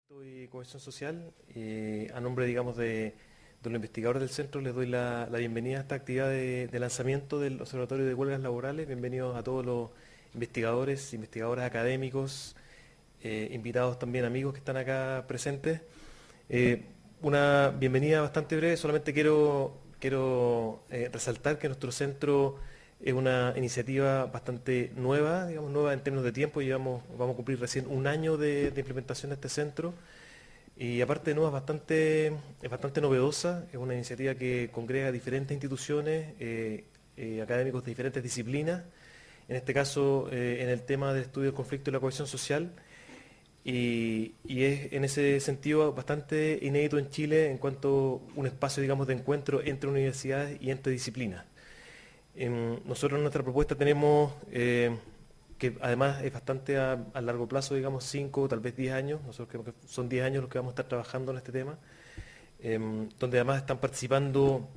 Y Cohesión Social, a nombre, digamos, de los investigadores del centro, les doy la bienvenida a esta actividad de lanzamiento del Observatorio de Huelgas Laborales. Bienvenidos a todos los investigadores, investigadoras académicos, invitados también amigos que están acá presentes. Una bienvenida bastante breve, solamente quiero resaltar que nuestro centro es una iniciativa bastante nueva, digamos, nueva en términos de tiempo. Vamos a cumplir recién un año de implementación de este centro. Y aparte de nueva, es bastante novedosa. Es una iniciativa que congrega diferentes instituciones, académicos de diferentes disciplinas. En este caso, en el tema del estudio del conflicto y la cohesión social. Y es en ese sentido bastante inédito en Chile en cuanto a un espacio, digamos, de encuentro entre universidades y entre disciplinas. Nosotros en nuestra propuesta tenemos, que además es bastante a largo plazo, digamos 5, tal vez 10 años, nosotros creemos que son 10 años los que vamos a estar trabajando en este tema, donde además están participando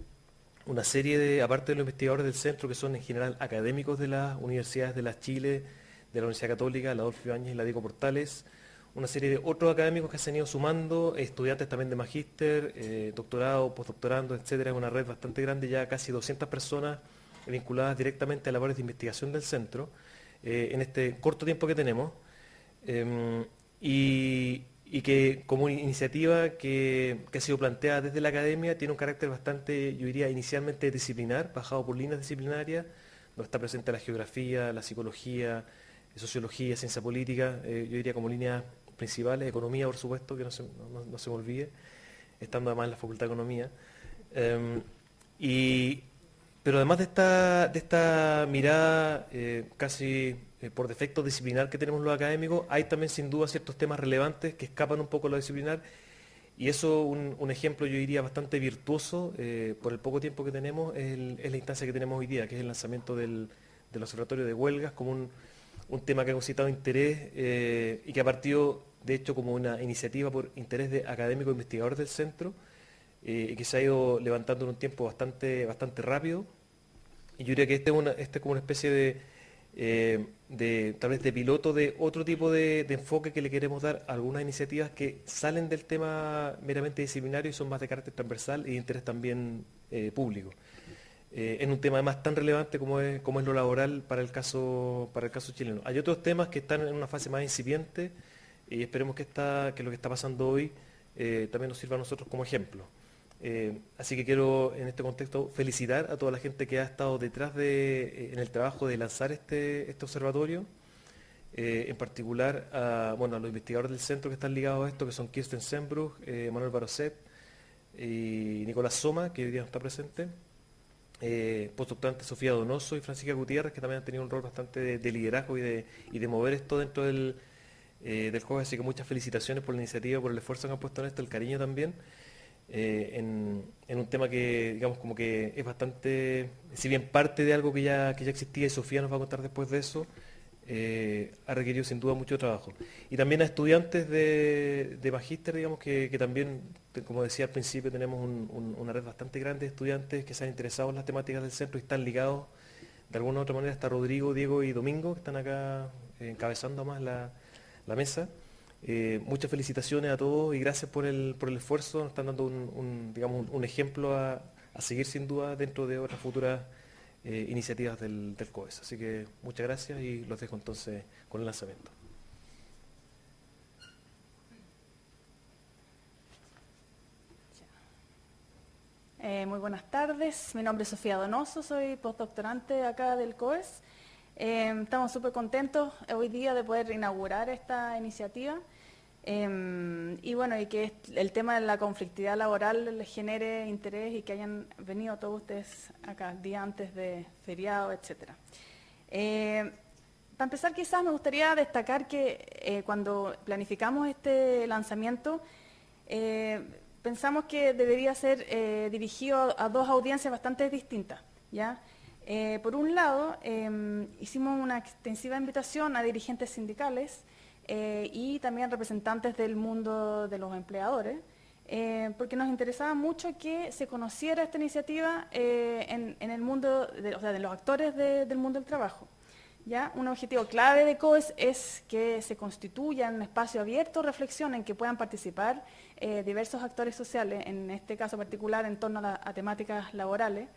una serie de, aparte de los investigadores del centro, que son en general académicos de las universidades de la Chile, de la Universidad Católica, la Adolfo Ibáñez y la Diego Portales, una serie de otros académicos que se han ido sumando, estudiantes también de magíster, doctorado, postdoctorando, etcétera. Es una red bastante grande, ya casi 200 personas vinculadas directamente a labores de investigación del centro, en este corto tiempo que tenemos, y que como iniciativa que ha sido planteada desde la academia tiene un carácter bastante, yo diría, inicialmente disciplinar, bajado por líneas disciplinarias, donde está presente la geografía, la psicología, sociología, ciencia política, yo diría como líneas principales, economía, por supuesto, que no se me olvide, estando además en la Facultad de Economía. Y, pero además de esta mirada casi por defecto disciplinar que tenemos los académicos, hay también sin duda ciertos temas relevantes que escapan un poco de lo disciplinar, y eso un ejemplo yo diría bastante virtuoso, por el poco tiempo que tenemos, es la instancia que tenemos hoy día, que es el lanzamiento del Observatorio de Huelgas, como un tema que ha suscitado interés, y que ha partido de hecho como una iniciativa por interés de académicos e investigadores del centro, y que se ha ido levantando en un tiempo bastante rápido. Y yo diría que este es como una especie tal vez de piloto de otro tipo de enfoque que le queremos dar a algunas iniciativas que salen del tema meramente disciplinario y son más de carácter transversal y de interés también público. En un tema además tan relevante como es lo laboral para el caso chileno. Hay otros temas que están en una fase más incipiente, y esperemos que lo que está pasando hoy también nos sirva a nosotros como ejemplo. Así que quiero en este contexto felicitar a toda la gente que ha estado detrás en el trabajo de lanzar este observatorio, en particular a los investigadores del centro que están ligados a esto, que son Kirsten Sembruch, Manuel Barocet y Nicolás Soma, que hoy día no está presente, postdoctorante Sofía Donoso y Francisca Gutiérrez, que también han tenido un rol bastante de liderazgo y de mover esto dentro del juego. Así que muchas felicitaciones por la iniciativa, por el esfuerzo que han puesto en esto, el cariño también. En un tema que, digamos, como que es bastante, si bien parte de algo que ya existía, y Sofía nos va a contar después de eso, ha requerido sin duda mucho trabajo. Y también a estudiantes de magíster, digamos, que también, como decía al principio, tenemos una red bastante grande de estudiantes que se han interesado en las temáticas del centro y están ligados de alguna u otra manera. Está Rodrigo, Diego y Domingo, que están acá encabezando más la mesa. Muchas felicitaciones a todos y gracias por el esfuerzo. Nos están dando digamos, un ejemplo a seguir sin duda dentro de otras futuras iniciativas del COES. Así que muchas gracias y los dejo entonces con el lanzamiento. Muy buenas tardes, mi nombre es Sofía Donoso, soy postdoctorante acá del COES. Estamos súper contentos hoy día de poder inaugurar esta iniciativa, y que el tema de la conflictividad laboral les genere interés y que hayan venido todos ustedes acá día antes de feriado, etc. Para empezar, quizás me gustaría destacar que cuando planificamos este lanzamiento, pensamos que debería ser dirigido a dos audiencias bastante distintas, ¿ya? Por un lado, hicimos una extensiva invitación a dirigentes sindicales y también representantes del mundo de los empleadores, porque nos interesaba mucho que se conociera esta iniciativa en el mundo, de los actores del mundo del trabajo. ¿Ya? Un objetivo clave de COES es que se constituya un espacio abierto de reflexión en que puedan participar diversos actores sociales, en este caso particular en torno a temáticas laborales.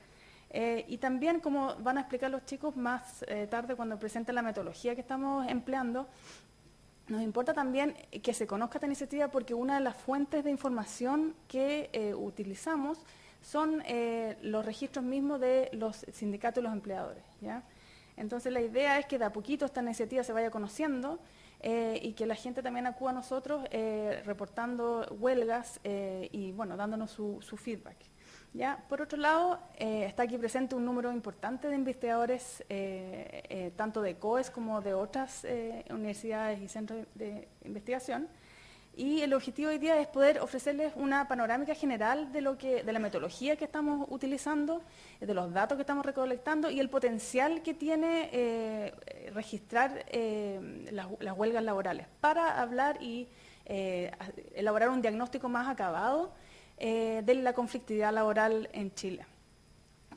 Y también, como van a explicar los chicos más tarde cuando presenten la metodología que estamos empleando, nos importa también que se conozca esta iniciativa porque una de las fuentes de información que utilizamos son los registros mismos de los sindicatos y los empleadores, ¿ya? Entonces la idea es que de a poquito esta iniciativa se vaya conociendo y que la gente también acuda a nosotros reportando huelgas y bueno, dándonos su feedback. ¿Ya? Por otro lado, está aquí presente un número importante de investigadores, tanto de COES como de otras universidades y centros de investigación. Y el objetivo hoy día es poder ofrecerles una panorámica general de la metodología que estamos utilizando, de los datos que estamos recolectando y el potencial que tiene registrar las huelgas laborales para hablar y elaborar un diagnóstico más acabado de la conflictividad laboral en Chile.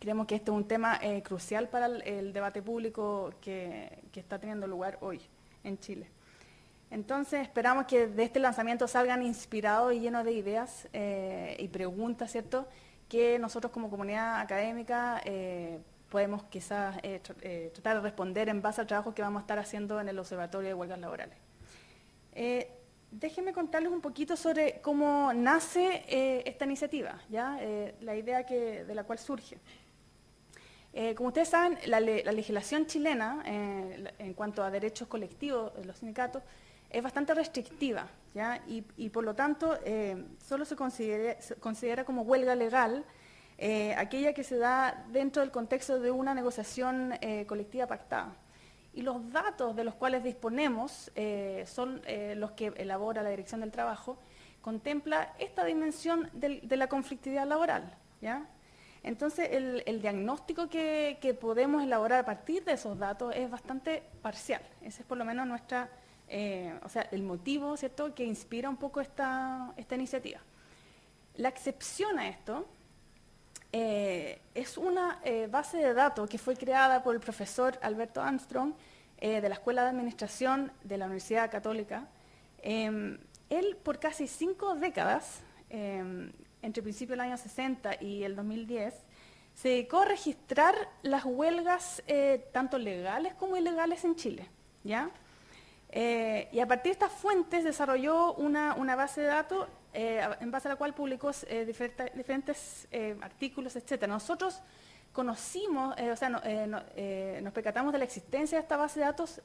Creemos que este es un tema crucial para el debate público que está teniendo lugar hoy en Chile. Entonces esperamos que de este lanzamiento salgan inspirados y llenos de ideas y preguntas, ¿cierto?, que nosotros como comunidad académica podemos quizás tratar de responder en base al trabajo que vamos a estar haciendo en el Observatorio de Huelgas Laborales. Déjenme contarles un poquito sobre cómo nace esta iniciativa, ¿ya? La idea de la cual surge. Como ustedes saben, la legislación chilena en cuanto a derechos colectivos de los sindicatos es bastante restrictiva, ¿ya? Y por lo tanto solo se considera como huelga legal aquella que se da dentro del contexto de una negociación colectiva pactada. Y los datos de los cuales disponemos son los que elabora la Dirección del Trabajo, contempla esta dimensión de la conflictividad laboral, ¿ya? Entonces, el diagnóstico que podemos elaborar a partir de esos datos es bastante parcial. Ese es por lo menos el motivo, ¿cierto?, que inspira un poco esta iniciativa. La excepción a esto es una base de datos que fue creada por el profesor Alberto Armstrong de la Escuela de Administración de la Universidad Católica. Él, por casi 5 décadas, entre principios del año 60 y el 2010, se dedicó a registrar las huelgas tanto legales como ilegales en Chile, ¿ya? Y a partir de estas fuentes desarrolló una base de datos en base a la cual publicó diferentes artículos, etc. Nosotros conocimos, nos percatamos de la existencia de esta base de datos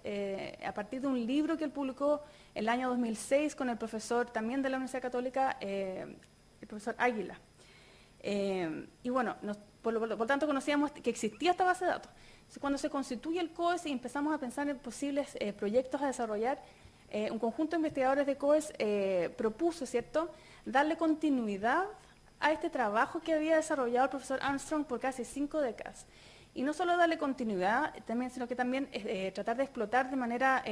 a partir de un libro que él publicó el año 2006 con el profesor también de la Universidad Católica, el profesor Águila. Y bueno, por lo tanto conocíamos que existía esta base de datos. Entonces, cuando se constituye el COES y empezamos a pensar en posibles proyectos a desarrollar, un conjunto de investigadores de COES propuso, ¿cierto?, darle continuidad a este trabajo que había desarrollado el profesor Armstrong por casi 5 décadas. Y no solo darle continuidad, sino que también tratar de explotar de manera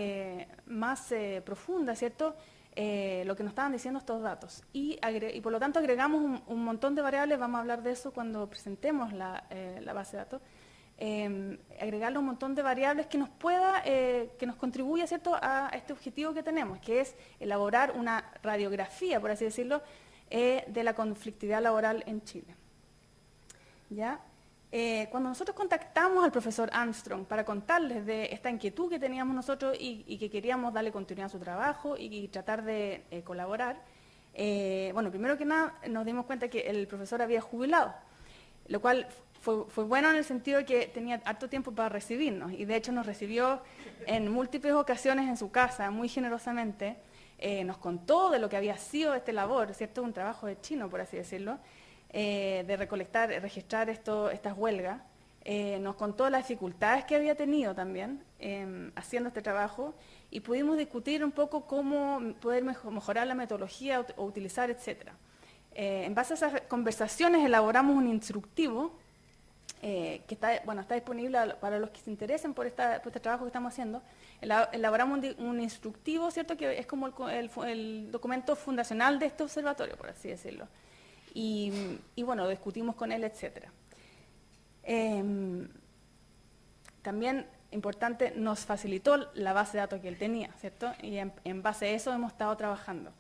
más profunda, ¿cierto?, lo que nos estaban diciendo estos datos. Y por lo tanto agregamos un montón de variables, vamos a hablar de eso cuando presentemos la base de datos, agregarle un montón de variables que nos contribuya, ¿cierto?, a este objetivo que tenemos, que es elaborar una radiografía, por así decirlo, de la conflictividad laboral en Chile. ¿Ya? Cuando nosotros contactamos al profesor Armstrong para contarles de esta inquietud que teníamos nosotros y que queríamos darle continuidad a su trabajo y tratar de colaborar, primero que nada nos dimos cuenta que el profesor había jubilado, lo cual fue bueno en el sentido de que tenía harto tiempo para recibirnos y de hecho nos recibió en múltiples ocasiones en su casa, muy generosamente. Nos contó de lo que había sido este labor, ¿cierto?, un trabajo de chino, por así decirlo, de registrar estas huelgas. Nos contó las dificultades que había tenido también haciendo este trabajo y pudimos discutir un poco cómo poder mejorar la metodología o utilizar, etc. En base a esas conversaciones elaboramos un instructivo que está disponible para los que se interesen por este trabajo que estamos haciendo. Elaboramos un instructivo, ¿cierto?, que es como el documento fundacional de este observatorio, por así decirlo. Y bueno, discutimos con él, etc. También importante, nos facilitó la base de datos que él tenía, ¿cierto? Y en base a eso hemos estado trabajando.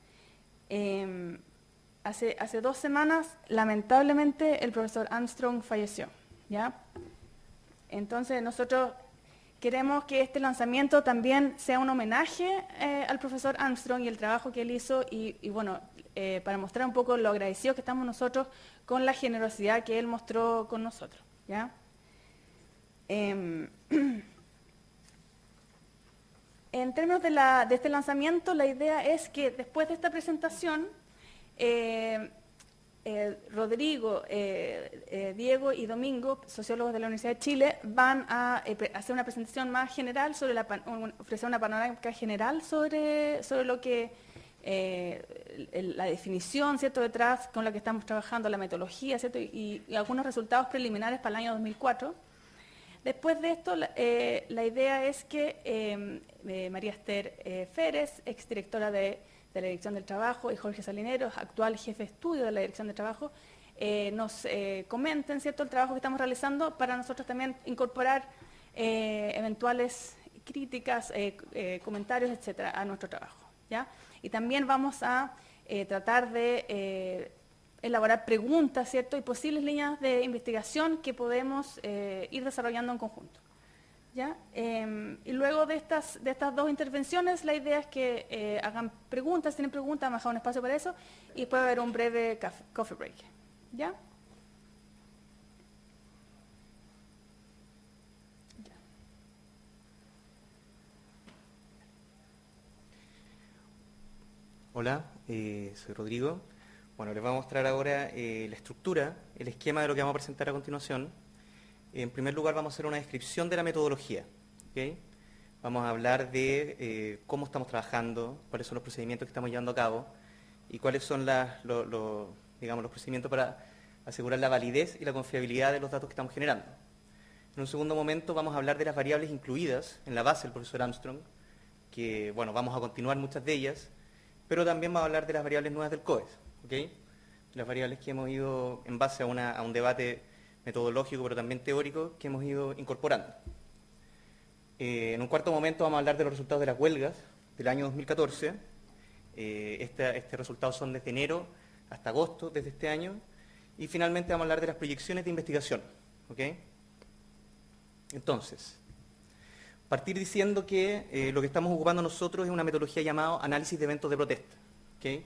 Hace 2 semanas, lamentablemente, el profesor Armstrong falleció, ¿ya? Entonces, nosotros queremos que este lanzamiento también sea un homenaje al profesor Armstrong y el trabajo que él hizo y bueno, para mostrar un poco lo agradecidos que estamos nosotros con la generosidad que él mostró con nosotros, ¿ya? En términos de este lanzamiento, la idea es que después de esta presentación, Rodrigo, Diego y Domingo, sociólogos de la Universidad de Chile, van a hacer una presentación más general, ofrecer una panorámica general sobre lo que, la definición, ¿cierto?, detrás con la que estamos trabajando, la metodología, ¿cierto?, y algunos resultados preliminares para el año 2004. Después de esto, la idea es que María Esther Férez, exdirectora de la Dirección del Trabajo, y Jorge Salineros, actual jefe de estudio de la Dirección del Trabajo, nos comenten, ¿cierto?, el trabajo que estamos realizando para nosotros también incorporar eventuales críticas, comentarios, etcétera, a nuestro trabajo, ¿ya? Y también vamos a tratar de elaborar preguntas, ¿cierto?, y posibles líneas de investigación que podemos ir desarrollando en conjunto, ¿ya? Y luego de estas 2 intervenciones, la idea es que hagan preguntas, tienen preguntas, vamos a dejar un espacio para eso, y después va a haber un breve coffee break, ¿ya? Hola, soy Rodrigo. Bueno, les voy a mostrar ahora la estructura, el esquema de lo que vamos a presentar a continuación. En primer lugar vamos a hacer una descripción de la metodología, ¿okay? Vamos a hablar de cómo estamos trabajando, cuáles son los procedimientos que estamos llevando a cabo y cuáles son digamos, los procedimientos para asegurar la validez y la confiabilidad de los datos que estamos generando. En un segundo momento vamos a hablar de las variables incluidas en la base del profesor Armstrong, que bueno, vamos a continuar muchas de ellas, pero también vamos a hablar de las variables nuevas del COES, ¿okay? Las variables que hemos ido en base a un debate metodológico, pero también teórico, que hemos ido incorporando. En un cuarto momento vamos a hablar de los resultados de las huelgas del año 2014. Estos resultados son desde enero hasta agosto, desde este año. Y finalmente vamos a hablar de las proyecciones de investigación, ¿okay? Entonces, partir diciendo que lo que estamos ocupando nosotros es una metodología llamada análisis de eventos de protesta, ¿okay?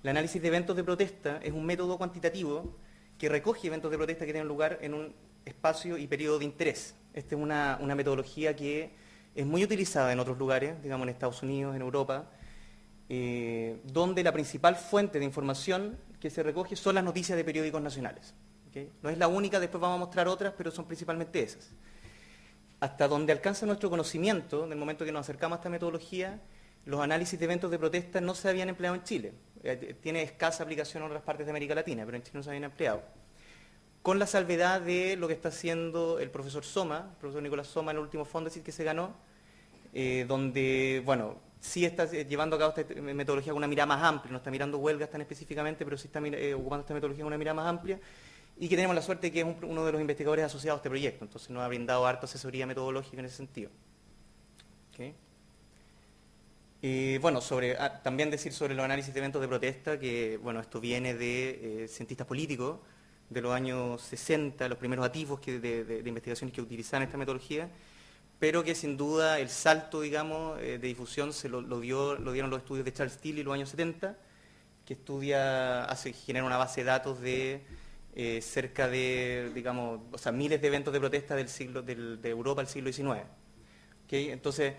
El análisis de eventos de protesta es un método cuantitativo que recoge eventos de protesta que tienen lugar en un espacio y periodo de interés. Esta es una metodología que es muy utilizada en otros lugares, digamos en Estados Unidos, en Europa, donde la principal fuente de información que se recoge son las noticias de periódicos nacionales, ¿okay? No es la única, después vamos a mostrar otras, pero son principalmente esas. Hasta donde alcanza nuestro conocimiento, en el momento que nos acercamos a esta metodología, los análisis de eventos de protesta no se habían empleado en Chile. Tiene escasa aplicación en otras partes de América Latina, pero en Chile no se habían empleado. Con la salvedad de lo que está haciendo el profesor Soma, el profesor Nicolás Soma, en el último Fondesit que se ganó, donde, bueno, sí está llevando a cabo esta metodología con una mirada más amplia, no está mirando huelgas tan específicamente, pero sí está ocupando esta metodología con una mirada más amplia, y que tenemos la suerte de que es uno de los investigadores asociados a este proyecto, entonces nos ha brindado harta asesoría metodológica en ese sentido. ¿Okay? Bueno, también decir sobre los análisis de eventos de protesta, que bueno, esto viene de cientistas políticos de los años 60, los primeros atisbos de investigaciones que utilizaban esta metodología, pero que sin duda el salto, digamos, de difusión lo dieron los estudios de Charles Steele en los años 70, que genera una base de datos de cerca de, digamos, o sea, miles de eventos de protesta de Europa del siglo XIX. ¿Okay? Entonces,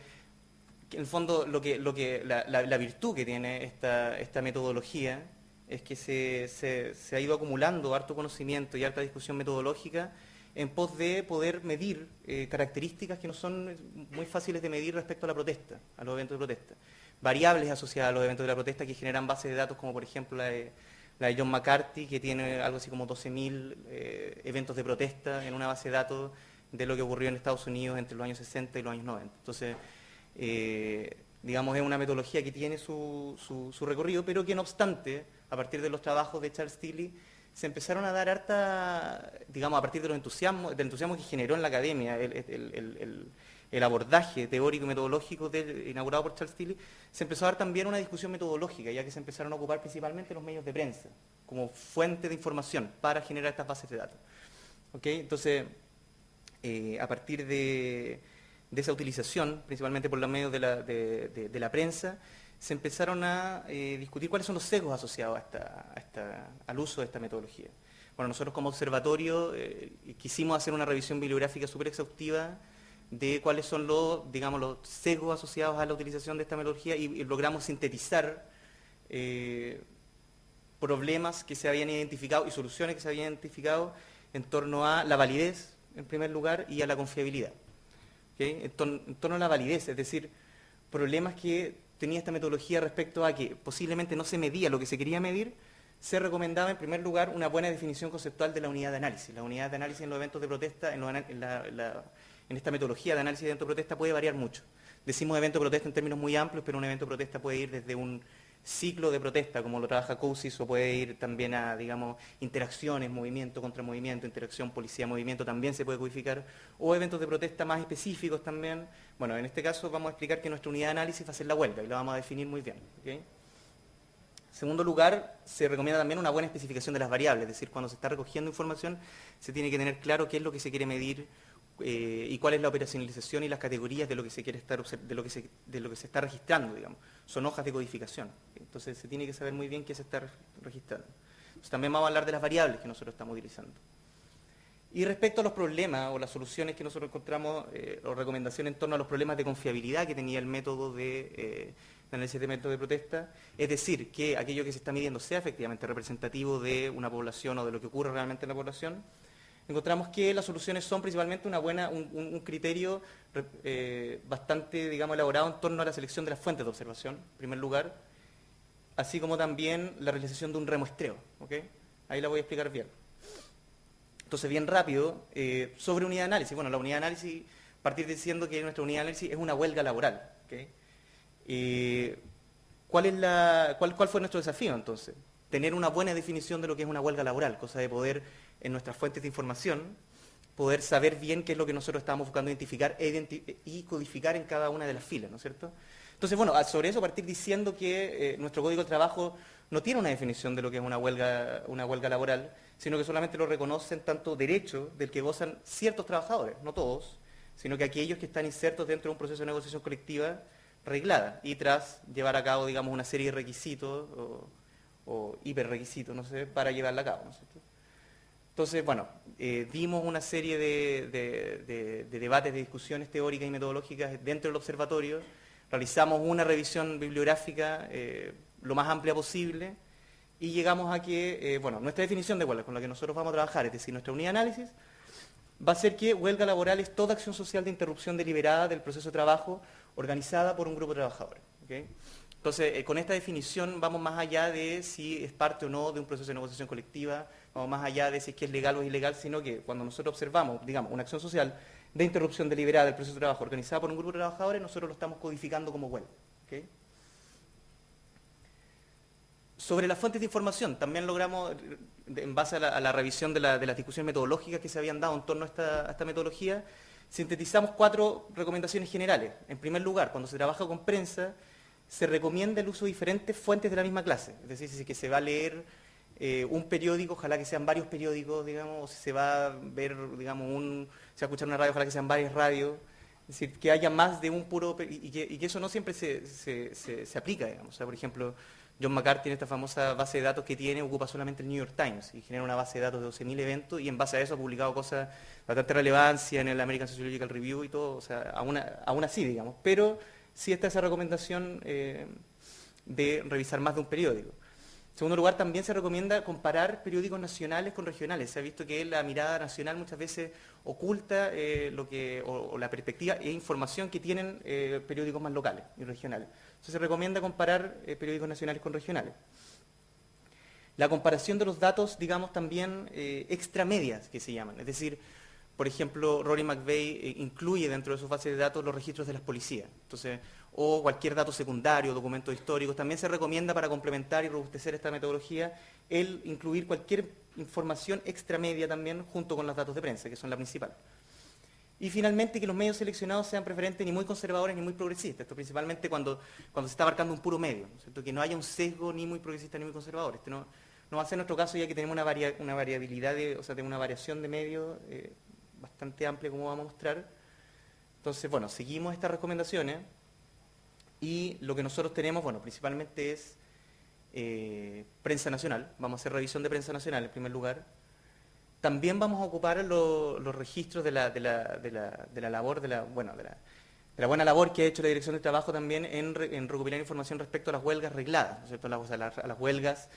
en el fondo, la virtud que tiene esta metodología es que se ha ido acumulando harto conocimiento y harta discusión metodológica en pos de poder medir características que no son muy fáciles de medir respecto a la protesta, a los eventos de protesta. Variables asociadas a los eventos de la protesta que generan bases de datos como por ejemplo la de John McCarthy, que tiene algo así como 12.000 eventos de protesta en una base de datos de lo que ocurrió en Estados Unidos entre los años 60 y los años 90. Entonces, digamos, es una metodología que tiene su recorrido, pero que no obstante, a partir de los trabajos de Charles Steele, se empezaron a dar harta, digamos, a partir del entusiasmo que generó en la academia el abordaje teórico y metodológico inaugurado por Charles Tilly, se empezó a dar también una discusión metodológica, ya que se empezaron a ocupar principalmente los medios de prensa como fuente de información para generar estas bases de datos. ¿Okay? Entonces, a partir de esa utilización, principalmente por los medios de la prensa, se empezaron a discutir cuáles son los sesgos asociados al uso de esta metodología. Bueno, nosotros como observatorio quisimos hacer una revisión bibliográfica súper exhaustiva de cuáles son digamos, los sesgos asociados a la utilización de esta metodología y logramos sintetizar problemas que se habían identificado y soluciones que se habían identificado en torno a la validez, en primer lugar, y a la confiabilidad. ¿Okay? En torno a la validez, es decir, problemas que tenía esta metodología respecto a que posiblemente no se medía lo que se quería medir, se recomendaba en primer lugar una buena definición conceptual de la unidad de análisis. La unidad de análisis en los eventos de protesta, en esta metodología de análisis de evento de protesta puede variar mucho. Decimos evento de protesta en términos muy amplios, pero un evento de protesta puede ir desde un ciclo de protesta, como lo trabaja COSIS, o puede ir también a, digamos, interacciones, movimiento contra movimiento, interacción policía-movimiento, también se puede codificar, o eventos de protesta más específicos también. Bueno, en este caso vamos a explicar que nuestra unidad de análisis va a ser la huelga, y la vamos a definir muy bien. ¿Okay? En segundo lugar, se recomienda también una buena especificación de las variables, es decir, cuando se está recogiendo información, se tiene que tener claro qué es lo que se quiere medir, y cuál es la operacionalización y las categorías de lo que se quiere estar de lo que se está registrando, digamos. Son hojas de codificación. Entonces se tiene que saber muy bien qué se está registrando. Entonces, también vamos a hablar de las variables que nosotros estamos utilizando. Y respecto a los problemas o las soluciones que nosotros encontramos, o recomendaciones en torno a los problemas de confiabilidad que tenía el método de análisis de método de protesta, es decir, que aquello que se está midiendo sea efectivamente representativo de una población o de lo que ocurre realmente en la población, encontramos que las soluciones son principalmente un criterio bastante, digamos, elaborado en torno a la selección de las fuentes de observación, en primer lugar, así como también la realización de un remuestreo. ¿Okay? Ahí la voy a explicar bien. Entonces, bien rápido, sobre unidad de análisis. Bueno, la unidad de análisis, partir diciendo que nuestra unidad de análisis es una huelga laboral. ¿Okay? ¿Cuál fue nuestro desafío entonces? Tener una buena definición de lo que es una huelga laboral, cosa de poder, en nuestras fuentes de información, poder saber bien qué es lo que nosotros estábamos buscando identificar y codificar en cada una de las filas, ¿no es cierto? Entonces, bueno, sobre eso partir diciendo que nuestro Código de Trabajo no tiene una definición de lo que es una huelga laboral, sino que solamente lo reconocen tanto derechos del que gozan ciertos trabajadores, no todos, sino que aquellos que están insertos dentro de un proceso de negociación colectiva reglada y tras llevar a cabo, digamos, una serie de requisitos o hiperrequisitos, no sé, para llevarla a cabo, ¿no es cierto? Entonces, bueno, dimos una serie de debates, de discusiones teóricas y metodológicas dentro del observatorio, realizamos una revisión bibliográfica lo más amplia posible y llegamos a que, bueno, nuestra definición de huelga con la que nosotros vamos a trabajar, es decir, nuestra unidad de análisis, va a ser que huelga laboral es toda acción social de interrupción deliberada del proceso de trabajo organizada por un grupo de trabajadores. ¿Okay? Entonces, con esta definición vamos más allá de si es parte o no de un proceso de negociación colectiva, vamos más allá de si es que es legal o es ilegal, sino que cuando nosotros observamos, digamos, una acción social de interrupción deliberada del proceso de trabajo organizada por un grupo de trabajadores, nosotros lo estamos codificando como huelga. ¿Okay? Sobre las fuentes de información, también logramos, en base a la revisión de las discusiones metodológicas que se habían dado en torno a esta metodología, sintetizamos 4 recomendaciones generales. En primer lugar, cuando se trabaja con prensa, se recomienda el uso de diferentes fuentes de la misma clase. Es decir, si se va a leer un periódico, ojalá que sean varios periódicos, digamos, o si se va a ver, digamos, se va a escuchar una radio, ojalá que sean varias radios. Es decir, que haya más de un puro... y que eso no siempre se aplica, digamos. O sea, por ejemplo, John McCarthy en esta famosa base de datos que tiene ocupa solamente el New York Times y genera una base de datos de 12.000 eventos y en base a eso ha publicado cosas de bastante relevancia en el American Sociological Review y todo, o sea, aún así, digamos. Pero sí está esa recomendación de revisar más de un periódico. En segundo lugar, también se recomienda comparar periódicos nacionales con regionales. Se ha visto que la mirada nacional muchas veces oculta o la perspectiva e información que tienen periódicos más locales y regionales. Entonces se recomienda comparar periódicos nacionales con regionales. La comparación de los datos, digamos, también extramedias, que se llaman. Es decir, por ejemplo, Rory McVeigh incluye dentro de sus bases de datos los registros de las policías. Entonces, o cualquier dato secundario, documentos históricos. También se recomienda para complementar y robustecer esta metodología el incluir cualquier información extramedia también junto con los datos de prensa, que son la principal. Y finalmente que los medios seleccionados sean preferentes ni muy conservadores ni muy progresistas. Esto principalmente cuando se está abarcando un puro medio, ¿no es cierto? Que no haya un sesgo ni muy progresista ni muy conservador. Este no va a ser nuestro caso, ya que tenemos una variabilidad, o sea, tenemos una variación de medios bastante amplia, como vamos a mostrar. Entonces, bueno, seguimos estas recomendaciones y lo que nosotros tenemos, bueno, principalmente es prensa nacional. Vamos a hacer revisión de prensa nacional en primer lugar. También vamos a ocupar los registros de la labor, de la buena labor que ha hecho la Dirección del Trabajo también en recopilar información respecto a las huelgas regladas, ¿no es cierto? A las huelgas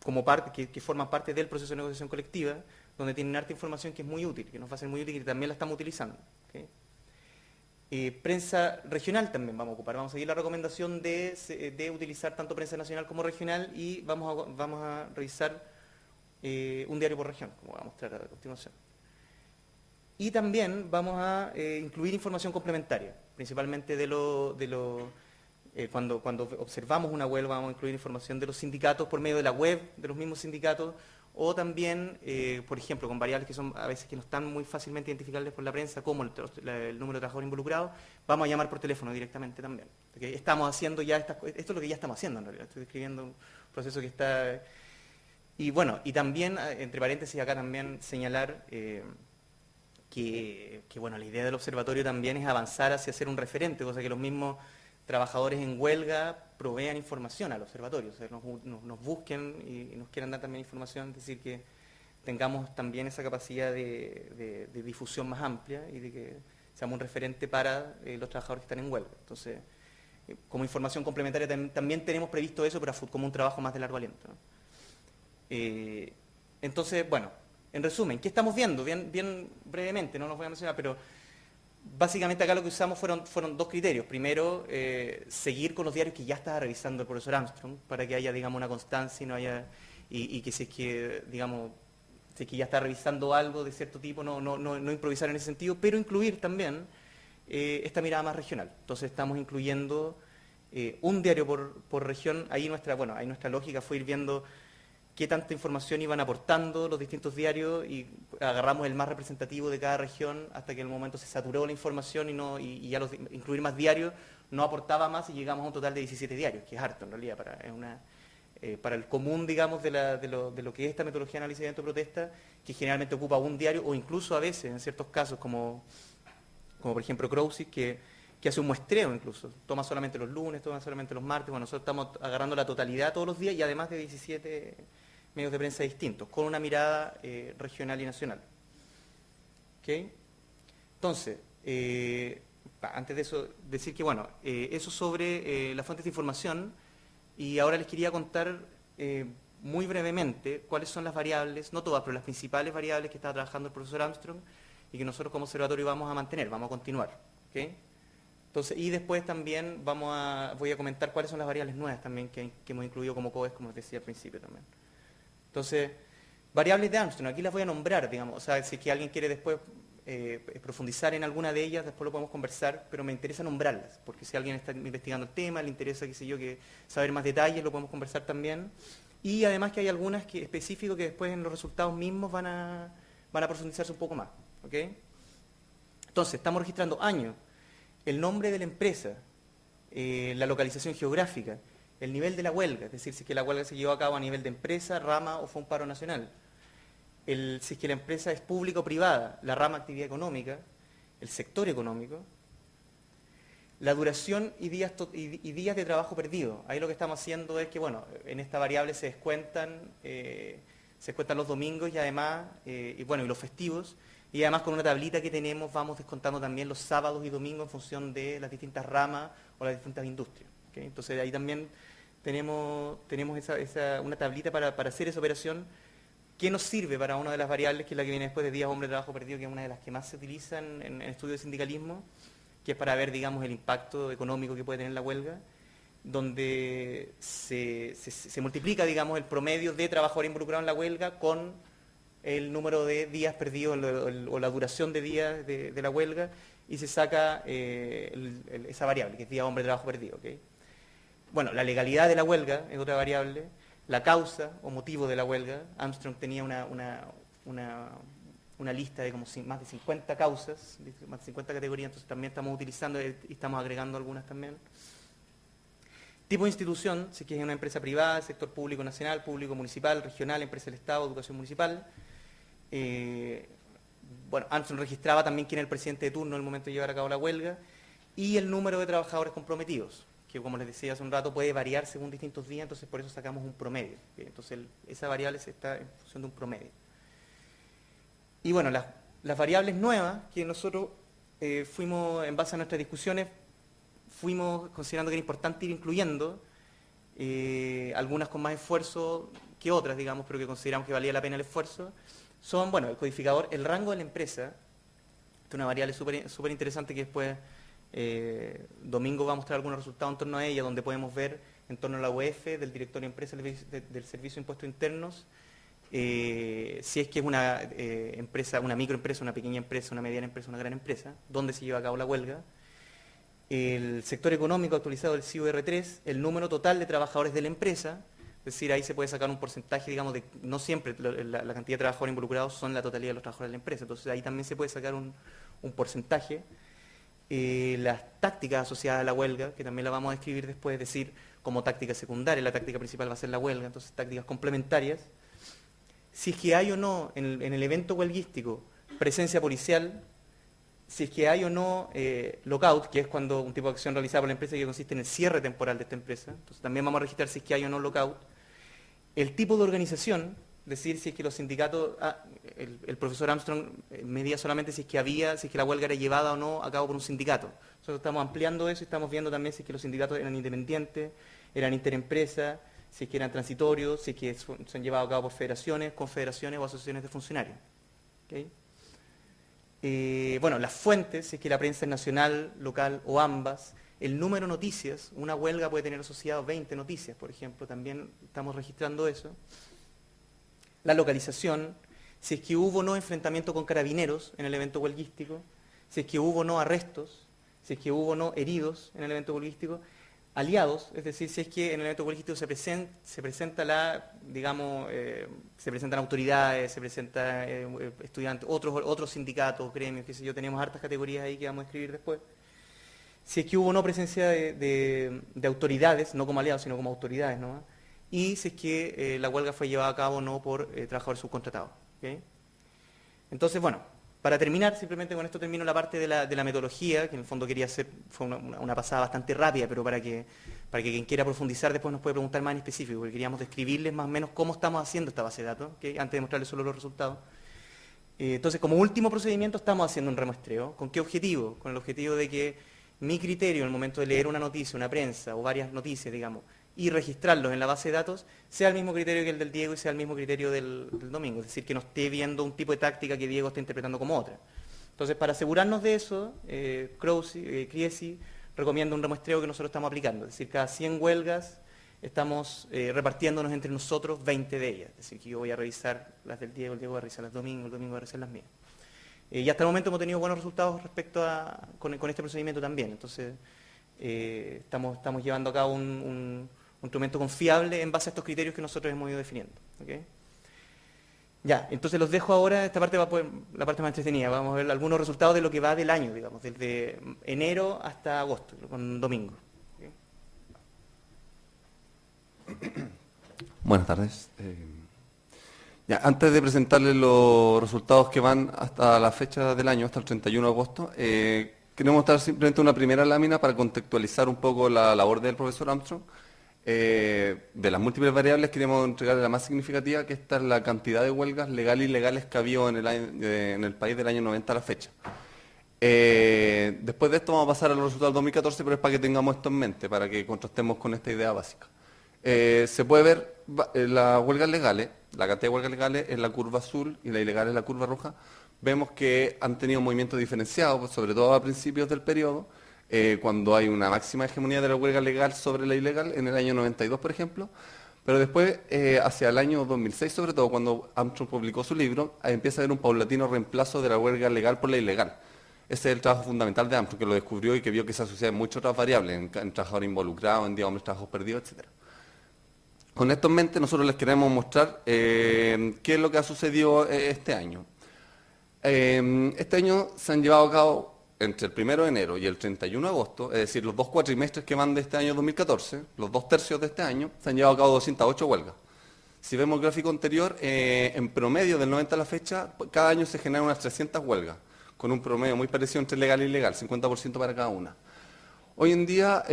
como parte, que forman parte del proceso de negociación colectiva, donde tienen harta información que es muy útil, que nos va a ser muy útil y que también la estamos utilizando. ¿Okay? Prensa regional también vamos a ocupar. Vamos a seguir la recomendación de utilizar tanto prensa nacional como regional y vamos a revisar un diario por región, como voy a mostrar a continuación. Y también vamos a incluir información complementaria, principalmente cuando observamos una huelga, vamos a incluir información de los sindicatos por medio de la web de los mismos sindicatos, o también, por ejemplo, con variables que son a veces que no están muy fácilmente identificables por la prensa, como el número de trabajadores involucrados, vamos a llamar por teléfono directamente también. Porque estamos haciendo ya esto es lo que ya estamos haciendo en realidad. Estoy describiendo un proceso que está. Y bueno, y también, entre paréntesis, acá también señalar que bueno, la idea del observatorio también es avanzar hacia ser un referente, cosa que los mismos trabajadores en huelga provean información al observatorio, o sea, nos busquen y nos quieran dar también información, es decir, que tengamos también esa capacidad de difusión más amplia y de que seamos un referente para los trabajadores que están en huelga. Entonces, como información complementaria también tenemos previsto eso, pero como un trabajo más de largo aliento, ¿no? Entonces, bueno, en resumen, ¿qué estamos viendo? Bien brevemente, no los voy a mencionar, pero básicamente acá lo que usamos fueron dos criterios. Primero, seguir con los diarios que ya estaba revisando el profesor Armstrong, para que haya, digamos, una constancia y que si es que, digamos, si es que ya está revisando algo de cierto tipo, no improvisar en ese sentido, pero incluir también esta mirada más regional. Entonces estamos incluyendo un diario por región. Ahí nuestra lógica fue ir viendo qué tanta información iban aportando los distintos diarios y agarramos el más representativo de cada región hasta que en el momento se saturó la información y ya incluir más diarios no aportaba más y llegamos a un total de 17 diarios, que es harto en realidad, para el común, digamos, de lo que es esta metodología de análisis de evento de protesta, que generalmente ocupa un diario o incluso a veces, en ciertos casos, como por ejemplo Crousy, que hace un muestreo incluso, toma solamente los lunes, toma solamente los martes. Bueno, nosotros estamos agarrando la totalidad todos los días y además de 17 medios de prensa distintos, con una mirada regional y nacional. ¿Okay? Entonces, antes de eso, decir que, bueno, eso sobre las fuentes de información, y ahora les quería contar muy brevemente cuáles son las variables, no todas, pero las principales variables que está trabajando el profesor Armstrong y que nosotros como observatorio vamos a mantener, vamos a continuar. ¿Okay? Entonces, y después también voy a comentar cuáles son las variables nuevas también que hemos incluido como COES, como les decía al principio también. Entonces, variables de Armstrong, aquí las voy a nombrar, digamos, o sea, si es que alguien quiere después profundizar en alguna de ellas, después lo podemos conversar, pero me interesa nombrarlas, porque si alguien está investigando el tema, le interesa, qué sé yo, saber más detalles, lo podemos conversar también. Y además que hay algunas específicas que después en los resultados mismos van a profundizarse un poco más. ¿Okay? Entonces, estamos registrando año, el nombre de la empresa, la localización geográfica, el nivel de la huelga, es decir, si es que la huelga se llevó a cabo a nivel de empresa, rama o fue un paro nacional. Si es que la empresa es pública o privada, la rama actividad económica, el sector económico, la duración y días de trabajo perdido. Ahí lo que estamos haciendo es que, bueno, en esta variable se descuentan los domingos y además, y los festivos, y además con una tablita que tenemos vamos descontando también los sábados y domingos en función de las distintas ramas o las distintas industrias. ¿Okay? Entonces ahí también tenemos una tablita para hacer esa operación que nos sirve para una de las variables, que es la que viene después de días hombre de trabajo perdido, que es una de las que más se utiliza en estudios de sindicalismo, que es para ver, digamos, el impacto económico que puede tener la huelga, donde se multiplica, digamos, el promedio de trabajadores involucrados en la huelga con el número de días perdidos o la duración de días de la huelga, y se saca esa variable, que es día hombre de trabajo perdido. ¿Okay? Bueno, la legalidad de la huelga es otra variable, la causa o motivo de la huelga. Armstrong tenía una lista de como más de 50 causas, más de 50 categorías, entonces también estamos utilizando y estamos agregando algunas también. Tipo de institución, si es que es una empresa privada, sector público nacional, público municipal, regional, empresa del Estado, educación municipal. Bueno, Armstrong registraba también quién era el presidente de turno en el momento de llevar a cabo la huelga, y el número de trabajadores comprometidos, que como les decía hace un rato puede variar según distintos días, entonces por eso sacamos un promedio. Entonces esa variable está en función de un promedio. Y bueno, las variables nuevas que nosotros fuimos, en base a nuestras discusiones, fuimos considerando que era importante ir incluyendo, algunas con más esfuerzo que otras, digamos, pero que consideramos que valía la pena el esfuerzo, son, bueno, el codificador, el rango de la empresa. Esta es una variable súper interesante que después Domingo va a mostrar algunos resultados en torno a ella, donde podemos ver en torno a la UEF, del directorio de empresa, del Servicio de Impuestos Internos, si es que es una empresa, una microempresa, una pequeña empresa, una mediana empresa, una gran empresa, dónde se lleva a cabo la huelga, el sector económico actualizado del CIUR3, el número total de trabajadores de la empresa, es decir, ahí se puede sacar un porcentaje, digamos, de no siempre la cantidad de trabajadores involucrados son la totalidad de los trabajadores de la empresa, entonces ahí también se puede sacar un porcentaje. Las tácticas asociadas a la huelga, que también la vamos a describir después, es decir, como táctica secundaria, la táctica principal va a ser la huelga, entonces tácticas complementarias. Si es que hay o no en el evento huelguístico presencia policial, si es que hay o no lockout, que es cuando un tipo de acción realizada por la empresa que consiste en el cierre temporal de esta empresa, entonces también vamos a registrar si es que hay o no lockout. El tipo de organización, es decir, si es que los sindicatos, el profesor Armstrong medía solamente si es que la huelga era llevada o no a cabo por un sindicato. Nosotros estamos ampliando eso y estamos viendo también si es que los sindicatos eran independientes, eran interempresas, si es que eran transitorios, si es que se han llevado a cabo por federaciones, confederaciones o asociaciones de funcionarios. ¿Okay? Bueno, las fuentes, si es que la prensa es nacional, local o ambas, el número de noticias, una huelga puede tener asociados 20 noticias, por ejemplo, también estamos registrando eso. La localización, si es que hubo o no enfrentamiento con carabineros en el evento huelguístico, si es que hubo o no arrestos, si es que hubo o no heridos en el evento huelguístico, aliados, es decir, si es que en el evento huelguístico se presenta se presentan autoridades, se presentan estudiantes, otros sindicatos, gremios, qué sé yo, tenemos hartas categorías ahí que vamos a escribir después. Si es que hubo o no presencia de autoridades, no como aliados, sino como autoridades, ¿no? Y si es que la huelga fue llevada a cabo o no por trabajadores subcontratados. ¿Okay? Entonces, bueno, para terminar, simplemente con esto termino la parte de la metodología, que en el fondo quería hacer, fue una pasada bastante rápida, pero para que quien quiera profundizar después nos puede preguntar más en específico, porque queríamos describirles más o menos cómo estamos haciendo esta base de datos, ¿okay? Antes de mostrarles solo los resultados. Entonces, como último procedimiento, estamos haciendo un remuestreo. ¿Con qué objetivo? Con el objetivo de que mi criterio en el momento de leer una noticia, una prensa o varias noticias, digamos, y registrarlos en la base de datos, sea el mismo criterio que el del Diego y sea el mismo criterio del Domingo. Es decir, que no esté viendo un tipo de táctica que Diego esté interpretando como otra. Entonces, para asegurarnos de eso, Criesi recomienda un remuestreo que nosotros estamos aplicando. Es decir, cada 100 huelgas estamos repartiéndonos entre nosotros 20 de ellas. Es decir, que yo voy a revisar las del Diego, el Diego va a revisar las del Domingo, el Domingo va a revisar las mías. Y hasta el momento hemos tenido buenos resultados respecto con este procedimiento también. Entonces, estamos llevando a cabo un instrumento confiable en base a estos criterios que nosotros hemos ido definiendo. ¿Okay? Ya, entonces los dejo ahora, esta parte va a poder, la parte más entretenida, vamos a ver algunos resultados de lo que va del año, digamos, desde enero hasta agosto, con Domingo. ¿Okay? Buenas tardes. Ya, antes de presentarles los resultados que van hasta la fecha del año, hasta el 31 de agosto, queremos mostrar simplemente una primera lámina para contextualizar un poco la labor del profesor Armstrong. De las múltiples variables queremos entregarle la más significativa, que esta es la cantidad de huelgas legales e ilegales que ha habido en el país del año 90 a la fecha. Después de esto vamos a pasar a los resultados del 2014, pero es para que tengamos esto en mente, para que contrastemos con esta idea básica. Se puede ver las huelgas legales, la cantidad de huelgas legales es la curva azul y la ilegal es la curva roja. Vemos que han tenido movimientos diferenciados, sobre todo a principios del periodo, cuando hay una máxima hegemonía de la huelga legal sobre la ilegal, en el año 92, por ejemplo, pero después, hacia el año 2006, sobre todo, cuando Armstrong publicó su libro, empieza a haber un paulatino reemplazo de la huelga legal por la ilegal. Ese es el trabajo fundamental de Armstrong, que lo descubrió y que vio que se asociaba en muchas otras variables, en trabajadores involucrados, en digamos, trabajos perdidos, etc. Con esto en mente, nosotros les queremos mostrar qué es lo que ha sucedido este año. Este año se han llevado a cabo entre el 1 de enero y el 31 de agosto, es decir, los 2 cuatrimestres que van de este año 2014, los 2 tercios de este año, se han llevado a cabo 208 huelgas. Si vemos el gráfico anterior, en promedio del 90 a la fecha, cada año se generan unas 300 huelgas, con un promedio muy parecido entre legal e ilegal, 50% para cada una. Hoy en día,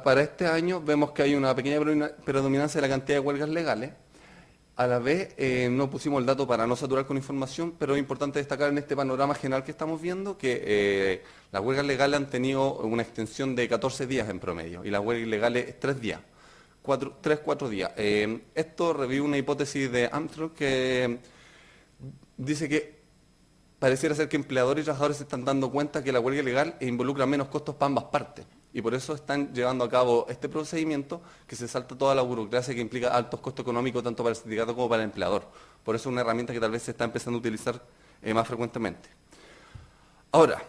para este año, vemos que hay una pequeña predominancia de la cantidad de huelgas legales. A la vez, no pusimos el dato para no saturar con información, pero es importante destacar en este panorama general que estamos viendo que las huelgas legales han tenido una extensión de 14 días en promedio y las huelgas ilegales 3 días. 3-4 días. Esto revive una hipótesis de Armstrong que dice que pareciera ser que empleadores y trabajadores se están dando cuenta que la huelga ilegal involucra menos costos para ambas partes. Y por eso están llevando a cabo este procedimiento que se salta toda la burocracia que implica altos costos económicos tanto para el sindicato como para el empleador. Por eso es una herramienta que tal vez se está empezando a utilizar más frecuentemente. Ahora,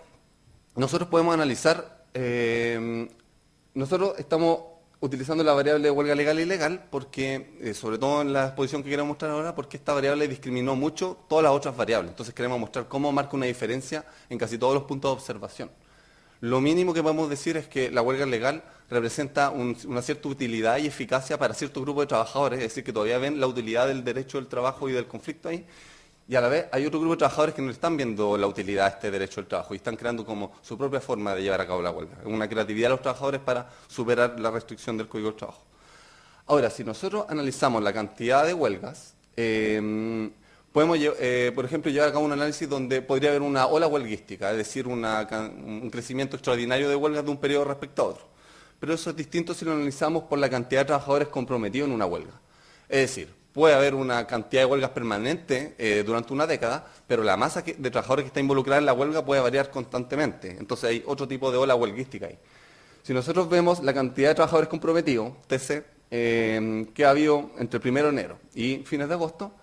nosotros podemos analizar, nosotros estamos utilizando la variable de huelga legal e ilegal porque, sobre todo en la exposición que queremos mostrar ahora, porque esta variable discriminó mucho todas las otras variables. Entonces queremos mostrar cómo marca una diferencia en casi todos los puntos de observación. Lo mínimo que podemos decir es que la huelga legal representa una cierta utilidad y eficacia para ciertos grupos de trabajadores, es decir, que todavía ven la utilidad del derecho del trabajo y del conflicto ahí, y a la vez hay otro grupo de trabajadores que no están viendo la utilidad de este derecho del trabajo y están creando como su propia forma de llevar a cabo la huelga, una creatividad de los trabajadores para superar la restricción del Código del Trabajo. Ahora, si nosotros analizamos la cantidad de huelgas, podemos, por ejemplo, llevar a cabo un análisis donde podría haber una ola huelguística, es decir, un crecimiento extraordinario de huelgas de un periodo respecto a otro. Pero eso es distinto si lo analizamos por la cantidad de trabajadores comprometidos en una huelga. Es decir, puede haber una cantidad de huelgas permanentes durante una década, pero la masa de trabajadores que está involucrada en la huelga puede variar constantemente. Entonces hay otro tipo de ola huelguística ahí. Si nosotros vemos la cantidad de trabajadores comprometidos, TC, que ha habido entre el 1 de enero y fines de agosto,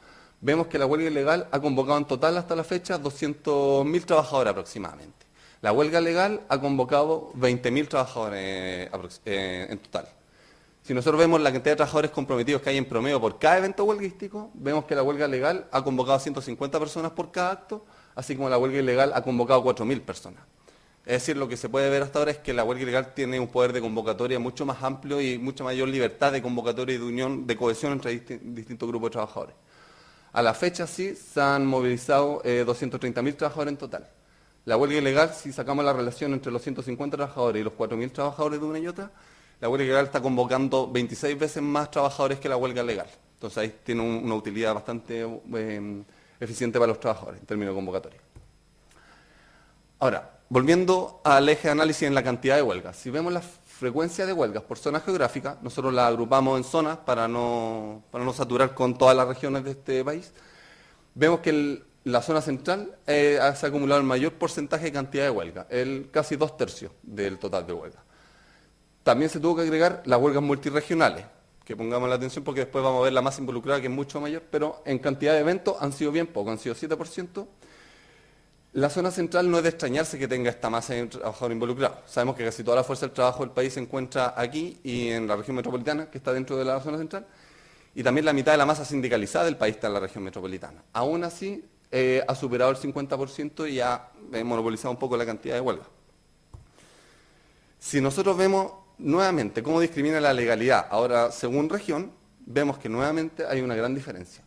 vemos que la huelga ilegal ha convocado en total hasta la fecha 200.000 trabajadores aproximadamente. La huelga legal ha convocado 20.000 trabajadores en total. Si nosotros vemos la cantidad de trabajadores comprometidos que hay en promedio por cada evento huelguístico, vemos que la huelga legal ha convocado 150 personas por cada acto, así como la huelga ilegal ha convocado 4.000 personas. Es decir, lo que se puede ver hasta ahora es que la huelga ilegal tiene un poder de convocatoria mucho más amplio y mucha mayor libertad de convocatoria y de unión, de cohesión entre distintos grupos de trabajadores. A la fecha sí se han movilizado 230.000 trabajadores en total. La huelga ilegal, si sacamos la relación entre los 150 trabajadores y los 4.000 trabajadores de una y otra, la huelga ilegal está convocando 26 veces más trabajadores que la huelga legal. Entonces ahí tiene una utilidad bastante eficiente para los trabajadores en términos de convocatoria. Ahora, volviendo al eje de análisis en la cantidad de huelgas. Si vemos la frecuencia de huelgas por zona geográfica, nosotros la agrupamos en zonas para no saturar con todas las regiones de este país. Vemos que la zona central se ha acumulado el mayor porcentaje de cantidad de huelgas, casi 2/3 del total de huelgas. También se tuvo que agregar las huelgas multirregionales, que pongamos la atención porque después vamos a ver la masa involucrada que es mucho mayor, pero en cantidad de eventos han sido bien pocos, han sido 7%. La zona central no es de extrañarse que tenga esta masa de trabajadores involucrados. Sabemos que casi toda la fuerza del trabajo del país se encuentra aquí y en la región metropolitana, que está dentro de la zona central, y también la mitad de la masa sindicalizada del país está en la región metropolitana. Aún así, ha superado el 50% y ha monopolizado un poco la cantidad de huelgas. Si nosotros vemos nuevamente cómo discrimina la legalidad, ahora según región, vemos que nuevamente hay una gran diferencia.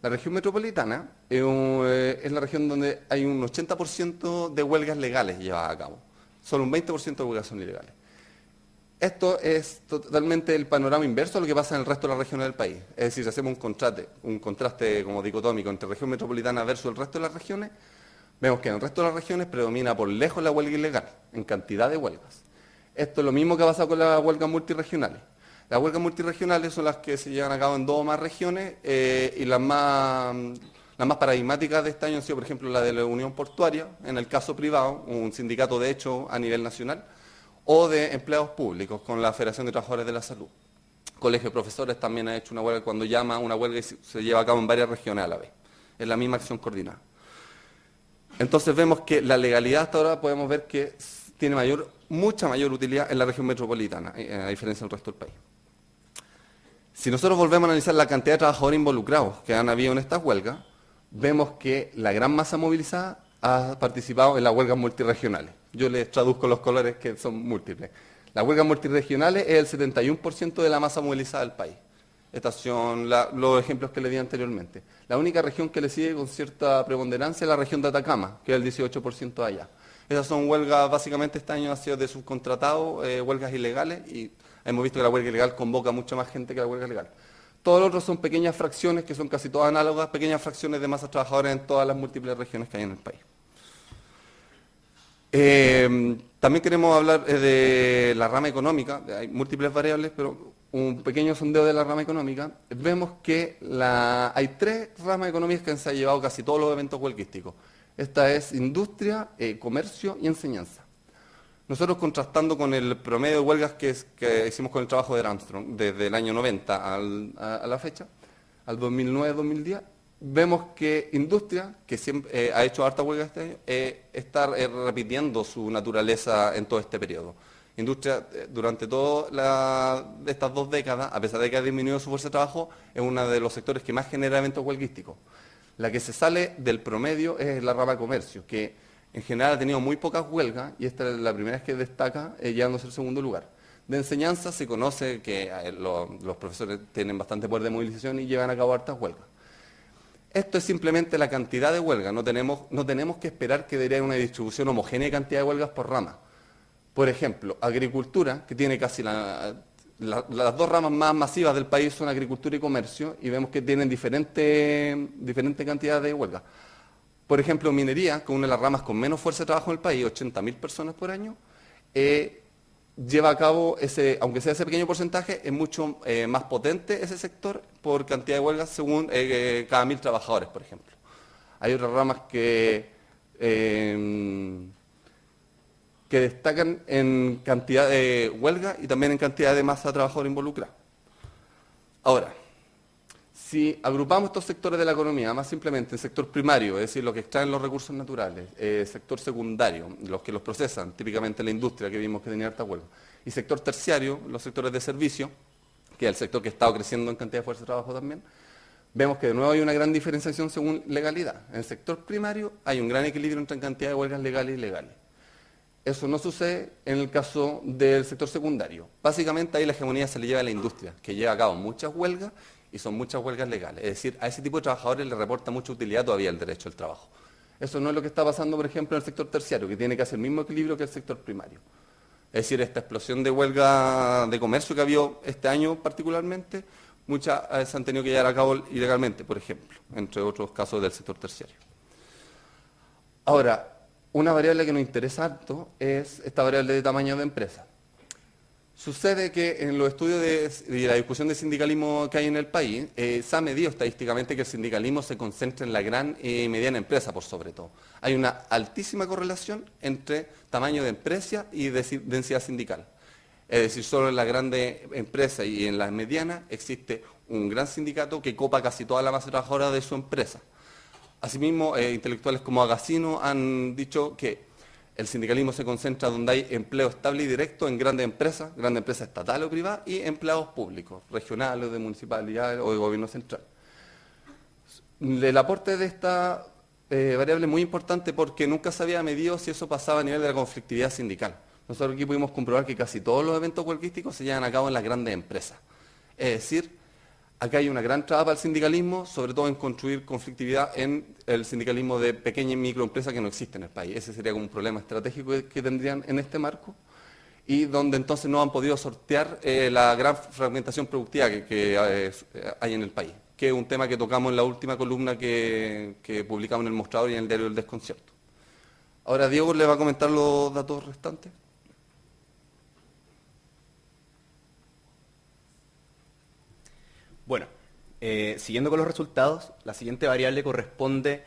La región metropolitana es la región donde hay un 80% de huelgas legales llevadas a cabo. Solo un 20% de huelgas son ilegales. Esto es totalmente el panorama inverso a lo que pasa en el resto de las regiones del país. Es decir, si hacemos un contraste como dicotómico entre región metropolitana versus el resto de las regiones, vemos que en el resto de las regiones predomina por lejos la huelga ilegal, en cantidad de huelgas. Esto es lo mismo que ha pasado con las huelgas multirregionales. Las huelgas multirregionales son las que se llevan a cabo en 2 o más regiones y las más paradigmáticas de este año han sido, por ejemplo, la de la Unión Portuaria, en el caso privado, un sindicato de hecho a nivel nacional, o de empleados públicos con la Federación de Trabajadores de la Salud. Colegio de Profesores también ha hecho una huelga cuando llama a una huelga y se lleva a cabo en varias regiones a la vez. Es la misma acción coordinada. Entonces vemos que la legalidad hasta ahora podemos ver que tiene mucha mayor utilidad en la región metropolitana, a diferencia del resto del país. Si nosotros volvemos a analizar la cantidad de trabajadores involucrados que han habido en estas huelgas, vemos que la gran masa movilizada ha participado en las huelgas multirregionales. Yo les traduzco los colores que son múltiples. Las huelgas multirregionales es el 71% de la masa movilizada del país. Estos son los ejemplos que le di anteriormente. La única región que le sigue con cierta preponderancia es la región de Atacama, que es el 18% allá. Esas son huelgas, básicamente este año ha sido de subcontratados, huelgas ilegales, y hemos visto que la huelga ilegal convoca mucha más gente que la huelga legal. Todos los otros son pequeñas fracciones, que son casi todas análogas, pequeñas fracciones de masas trabajadoras en todas las múltiples regiones que hay en el país. También queremos hablar de la rama económica, hay múltiples variables, pero un pequeño sondeo de la rama económica. Vemos que hay 3 ramas económicas que se han llevado casi todos los eventos huelguísticos. Esta es industria, comercio y enseñanza. Nosotros, contrastando con el promedio de huelgas que hicimos con el trabajo de Armstrong, desde el año 90 a la fecha, al 2009-2010, vemos que industria, que siempre ha hecho harta huelga este año, está repitiendo su naturaleza en todo este periodo. Industria, durante todas estas 2 décadas, a pesar de que ha disminuido su fuerza de trabajo, es uno de los sectores que más genera eventos huelguísticos. La que se sale del promedio es la rama de comercio, que en general ha tenido muy pocas huelgas, y esta es la primera vez que destaca, llegándose al segundo lugar. De enseñanza se conoce que los profesores tienen bastante poder de movilización y llevan a cabo hartas huelgas. Esto es simplemente la cantidad de huelgas, no tenemos que esperar que debería haber una distribución homogénea de cantidad de huelgas por rama. Por ejemplo, agricultura, que tiene casi las 2 ramas más masivas del país son agricultura y comercio, y vemos que tienen diferente cantidad de huelgas. Por ejemplo, minería, que es una de las ramas con menos fuerza de trabajo en el país, 80.000 personas por año, lleva a cabo, aunque sea ese pequeño porcentaje, es mucho más potente ese sector por cantidad de huelgas según cada 1.000 trabajadores, por ejemplo. Hay otras ramas que destacan en cantidad de huelga y también en cantidad de masa trabajadora involucrada. Ahora, si agrupamos estos sectores de la economía, más simplemente el sector primario, es decir, los que extraen los recursos naturales, sector secundario, los que los procesan, típicamente la industria, que vimos que tenía harta huelga, y sector terciario, los sectores de servicio, que es el sector que ha estado creciendo en cantidad de fuerza de trabajo también, vemos que de nuevo hay una gran diferenciación según legalidad. En el sector primario hay un gran equilibrio entre cantidad de huelgas legales y ilegales. Eso no sucede en el caso del sector secundario. Básicamente ahí la hegemonía se le lleva a la industria, que lleva a cabo muchas huelgas, y son muchas huelgas legales. Es decir, a ese tipo de trabajadores le reporta mucha utilidad todavía el derecho al trabajo. Eso no es lo que está pasando, por ejemplo, en el sector terciario, que tiene casi el mismo equilibrio que el sector primario. Es decir, esta explosión de huelga de comercio que ha habido este año particularmente, muchas se han tenido que llevar a cabo ilegalmente, por ejemplo, entre otros casos del sector terciario. Ahora, una variable que nos interesa harto es esta variable de tamaño de empresa. Sucede que en los estudios de la discusión de sindicalismo que hay en el país, se ha medido estadísticamente que el sindicalismo se concentra en la gran y mediana empresa por sobre todo. Hay una altísima correlación entre tamaño de empresa y densidad sindical. Es decir, solo en las grandes empresas y en las medianas existe un gran sindicato que copa casi toda la masa trabajadora de su empresa. Asimismo, intelectuales como Agassino han dicho que el sindicalismo se concentra donde hay empleo estable y directo en grandes empresas estatales o privadas, y empleados públicos, regionales, de municipalidades o de gobierno central. El aporte de esta variable es muy importante porque nunca se había medido si eso pasaba a nivel de la conflictividad sindical. Nosotros aquí pudimos comprobar que casi todos los eventos huelguísticos se llevan a cabo en las grandes empresas. Es decir, acá hay una gran traba para el sindicalismo, sobre todo en construir conflictividad en el sindicalismo de pequeña y microempresas que no existe en el país. Ese sería como un problema estratégico que tendrían en este marco, y donde entonces no han podido sortear la gran fragmentación productiva que hay en el país, que es un tema que tocamos en la última columna que publicamos en El Mostrador y en el diario El Desconcierto. Ahora Diego le va a comentar los datos restantes. Bueno, siguiendo con los resultados, la siguiente variable corresponde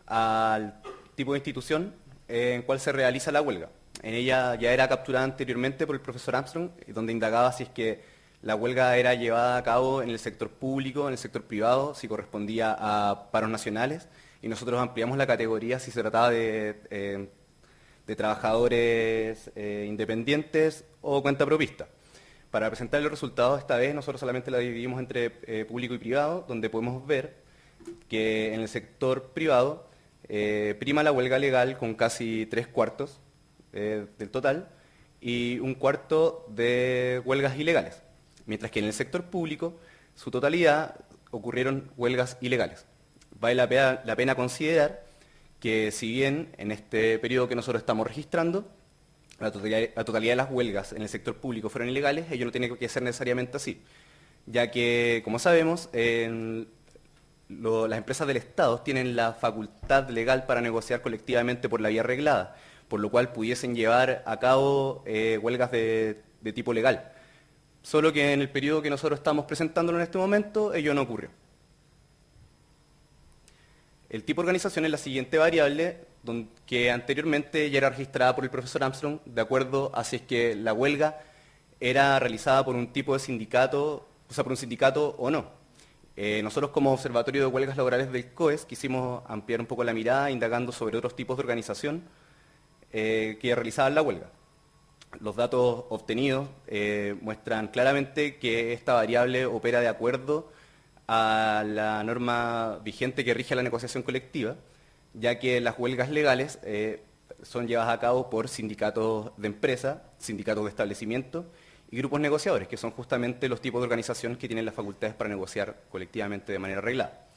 al tipo de institución en cual se realiza la huelga. En ella ya era capturada anteriormente por el profesor Armstrong, donde indagaba si es que la huelga era llevada a cabo en el sector público, en el sector privado, si correspondía a paros nacionales, y nosotros ampliamos la categoría si se trataba de trabajadores independientes o cuentapropistas. Para presentar los resultados, esta vez nosotros solamente la dividimos entre público y privado, donde podemos ver que en el sector privado prima la huelga legal con casi 3/4 del total y 1/4 de huelgas ilegales, mientras que en el sector público su totalidad ocurrieron huelgas ilegales. Vale la pena considerar que si bien en este periodo que nosotros estamos registrando, la totalidad de las huelgas en el sector público fueron ilegales, ello no tiene que ser necesariamente así, ya que, como sabemos, las empresas del Estado tienen la facultad legal para negociar colectivamente por la vía reglada, por lo cual pudiesen llevar a cabo huelgas de tipo legal. Solo que en el periodo que nosotros estamos presentándolo en este momento, ello no ocurrió. El tipo de organización es la siguiente variable, que anteriormente ya era registrada por el profesor Armstrong, de acuerdo a si es que la huelga era realizada por un tipo de sindicato, o sea, por un sindicato o no. Nosotros como Observatorio de Huelgas Laborales del COES quisimos ampliar un poco la mirada, indagando sobre otros tipos de organización que realizaban la huelga. Los datos obtenidos muestran claramente que esta variable opera de acuerdo a la norma vigente que rige la negociación colectiva, ya que las huelgas legales son llevadas a cabo por sindicatos de empresa, sindicatos de establecimiento y grupos negociadores, que son justamente los tipos de organización que tienen las facultades para negociar colectivamente de manera reglada.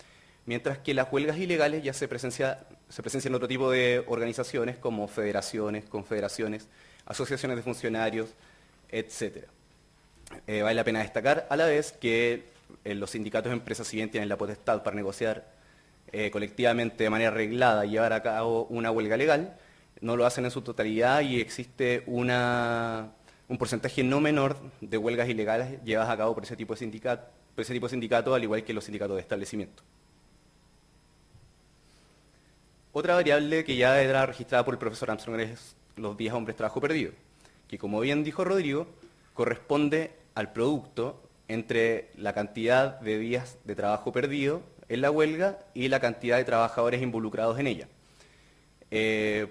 Mientras que las huelgas ilegales ya se presencian en otro tipo de organizaciones como federaciones, confederaciones, asociaciones de funcionarios, etc. Vale la pena destacar a la vez que los sindicatos de empresas, si bien tienen la potestad para negociar colectivamente de manera reglada y llevar a cabo una huelga legal, no lo hacen en su totalidad y existe un porcentaje no menor de huelgas ilegales llevadas a cabo por ese tipo de sindicato, al igual que los sindicatos de establecimiento. Otra variable que ya era registrada por el profesor Armstrong es los días hombres trabajo perdido, que como bien dijo Rodrigo, corresponde al producto entre la cantidad de días de trabajo perdido en la huelga y la cantidad de trabajadores involucrados en ella.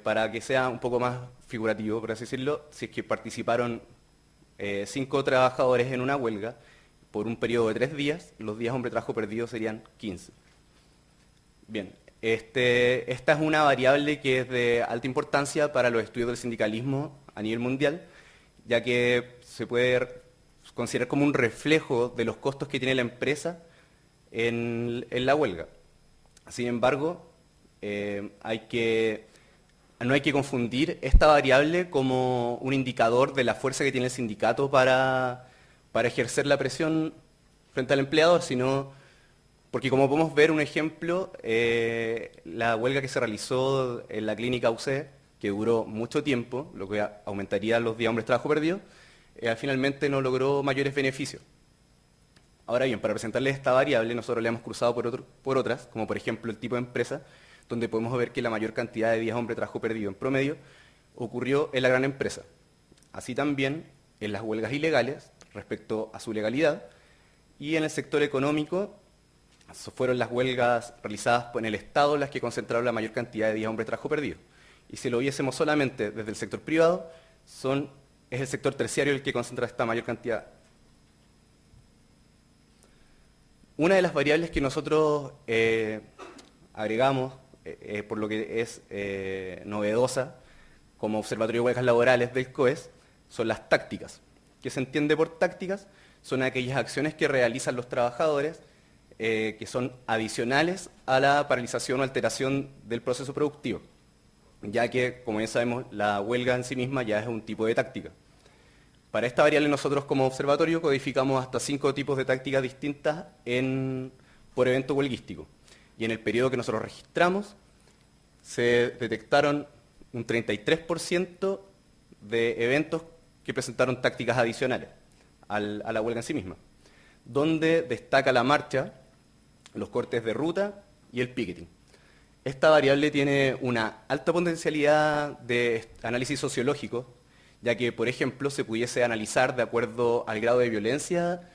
Para que sea un poco más figurativo, por así decirlo, si es que participaron 5 trabajadores en una huelga por un periodo de 3 días, los días hombre trabajo perdido serían 15. Bien, esta es una variable que es de alta importancia para los estudios del sindicalismo a nivel mundial, ya que se puede considerar como un reflejo de los costos que tiene la empresa en la huelga. Sin embargo, no hay que confundir esta variable como un indicador de la fuerza que tiene el sindicato para ejercer la presión frente al empleador, sino porque, como podemos ver un ejemplo, la huelga que se realizó en la clínica UC, que duró mucho tiempo, lo que aumentaría los días hombres trabajo perdido, finalmente no logró mayores beneficios. Ahora bien, para presentarles esta variable, nosotros le hemos cruzado por otras, como por ejemplo el tipo de empresa, donde podemos ver que la mayor cantidad de días hombre trabajo perdido en promedio ocurrió en la gran empresa. Así también en las huelgas ilegales respecto a su legalidad, y en el sector económico fueron las huelgas realizadas en el Estado las que concentraron la mayor cantidad de días hombre trabajo perdido. Y si lo viésemos solamente desde el sector privado, es el sector terciario el que concentra esta mayor cantidad. Una de las variables que nosotros agregamos, por lo que es novedosa, como Observatorio de Huelgas Laborales del COES, son las tácticas. ¿Qué se entiende por tácticas? Son aquellas acciones que realizan los trabajadores que son adicionales a la paralización o alteración del proceso productivo, ya que, como ya sabemos, la huelga en sí misma ya es un tipo de táctica. Para esta variable nosotros como observatorio codificamos hasta 5 tipos de tácticas distintas por evento huelguístico. Y en el periodo que nosotros registramos se detectaron un 33% de eventos que presentaron tácticas adicionales a la huelga en sí misma, donde destaca la marcha, los cortes de ruta y el picketing. Esta variable tiene una alta potencialidad de análisis sociológico, ya que, por ejemplo, se pudiese analizar de acuerdo al grado de violencia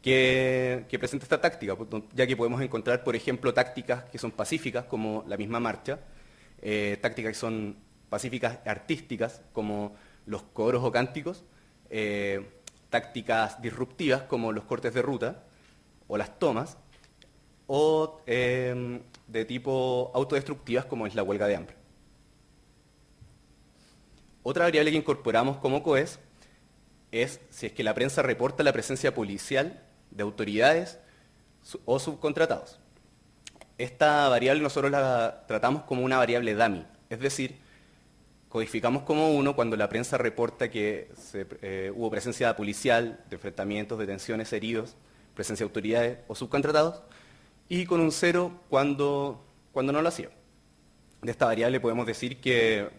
que presenta esta táctica, ya que podemos encontrar, por ejemplo, tácticas que son pacíficas, como la misma marcha, tácticas que son pacíficas artísticas, como los coros o cánticos, tácticas disruptivas, como los cortes de ruta o las tomas, o de tipo autodestructivas, como es la huelga de hambre. Otra variable que incorporamos como COES es si es que la prensa reporta la presencia policial de autoridades o subcontratados. Esta variable nosotros la tratamos como una variable dummy, es decir, codificamos como 1 cuando la prensa reporta que hubo presencia policial, de enfrentamientos, detenciones, heridos, presencia de autoridades o subcontratados, y con un 0 cuando no lo hacía. De esta variable podemos decir que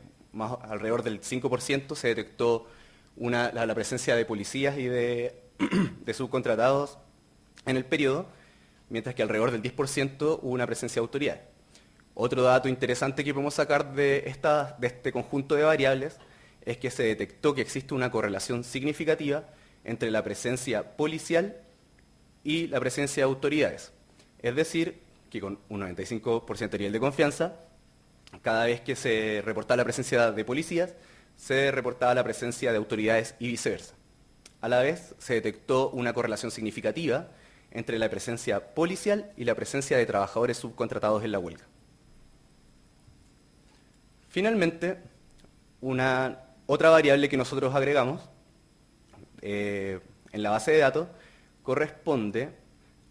alrededor del 5% se detectó la presencia de policías y de subcontratados en el periodo, mientras que alrededor del 10% hubo una presencia de autoridades. Otro dato interesante que podemos sacar de este conjunto de variables es que se detectó que existe una correlación significativa entre la presencia policial y la presencia de autoridades. Es decir, que con un 95% de nivel de confianza, cada vez que se reportaba la presencia de policías, se reportaba la presencia de autoridades y viceversa. A la vez, se detectó una correlación significativa entre la presencia policial y la presencia de trabajadores subcontratados en la huelga. Finalmente, otra variable que nosotros agregamos en la base de datos corresponde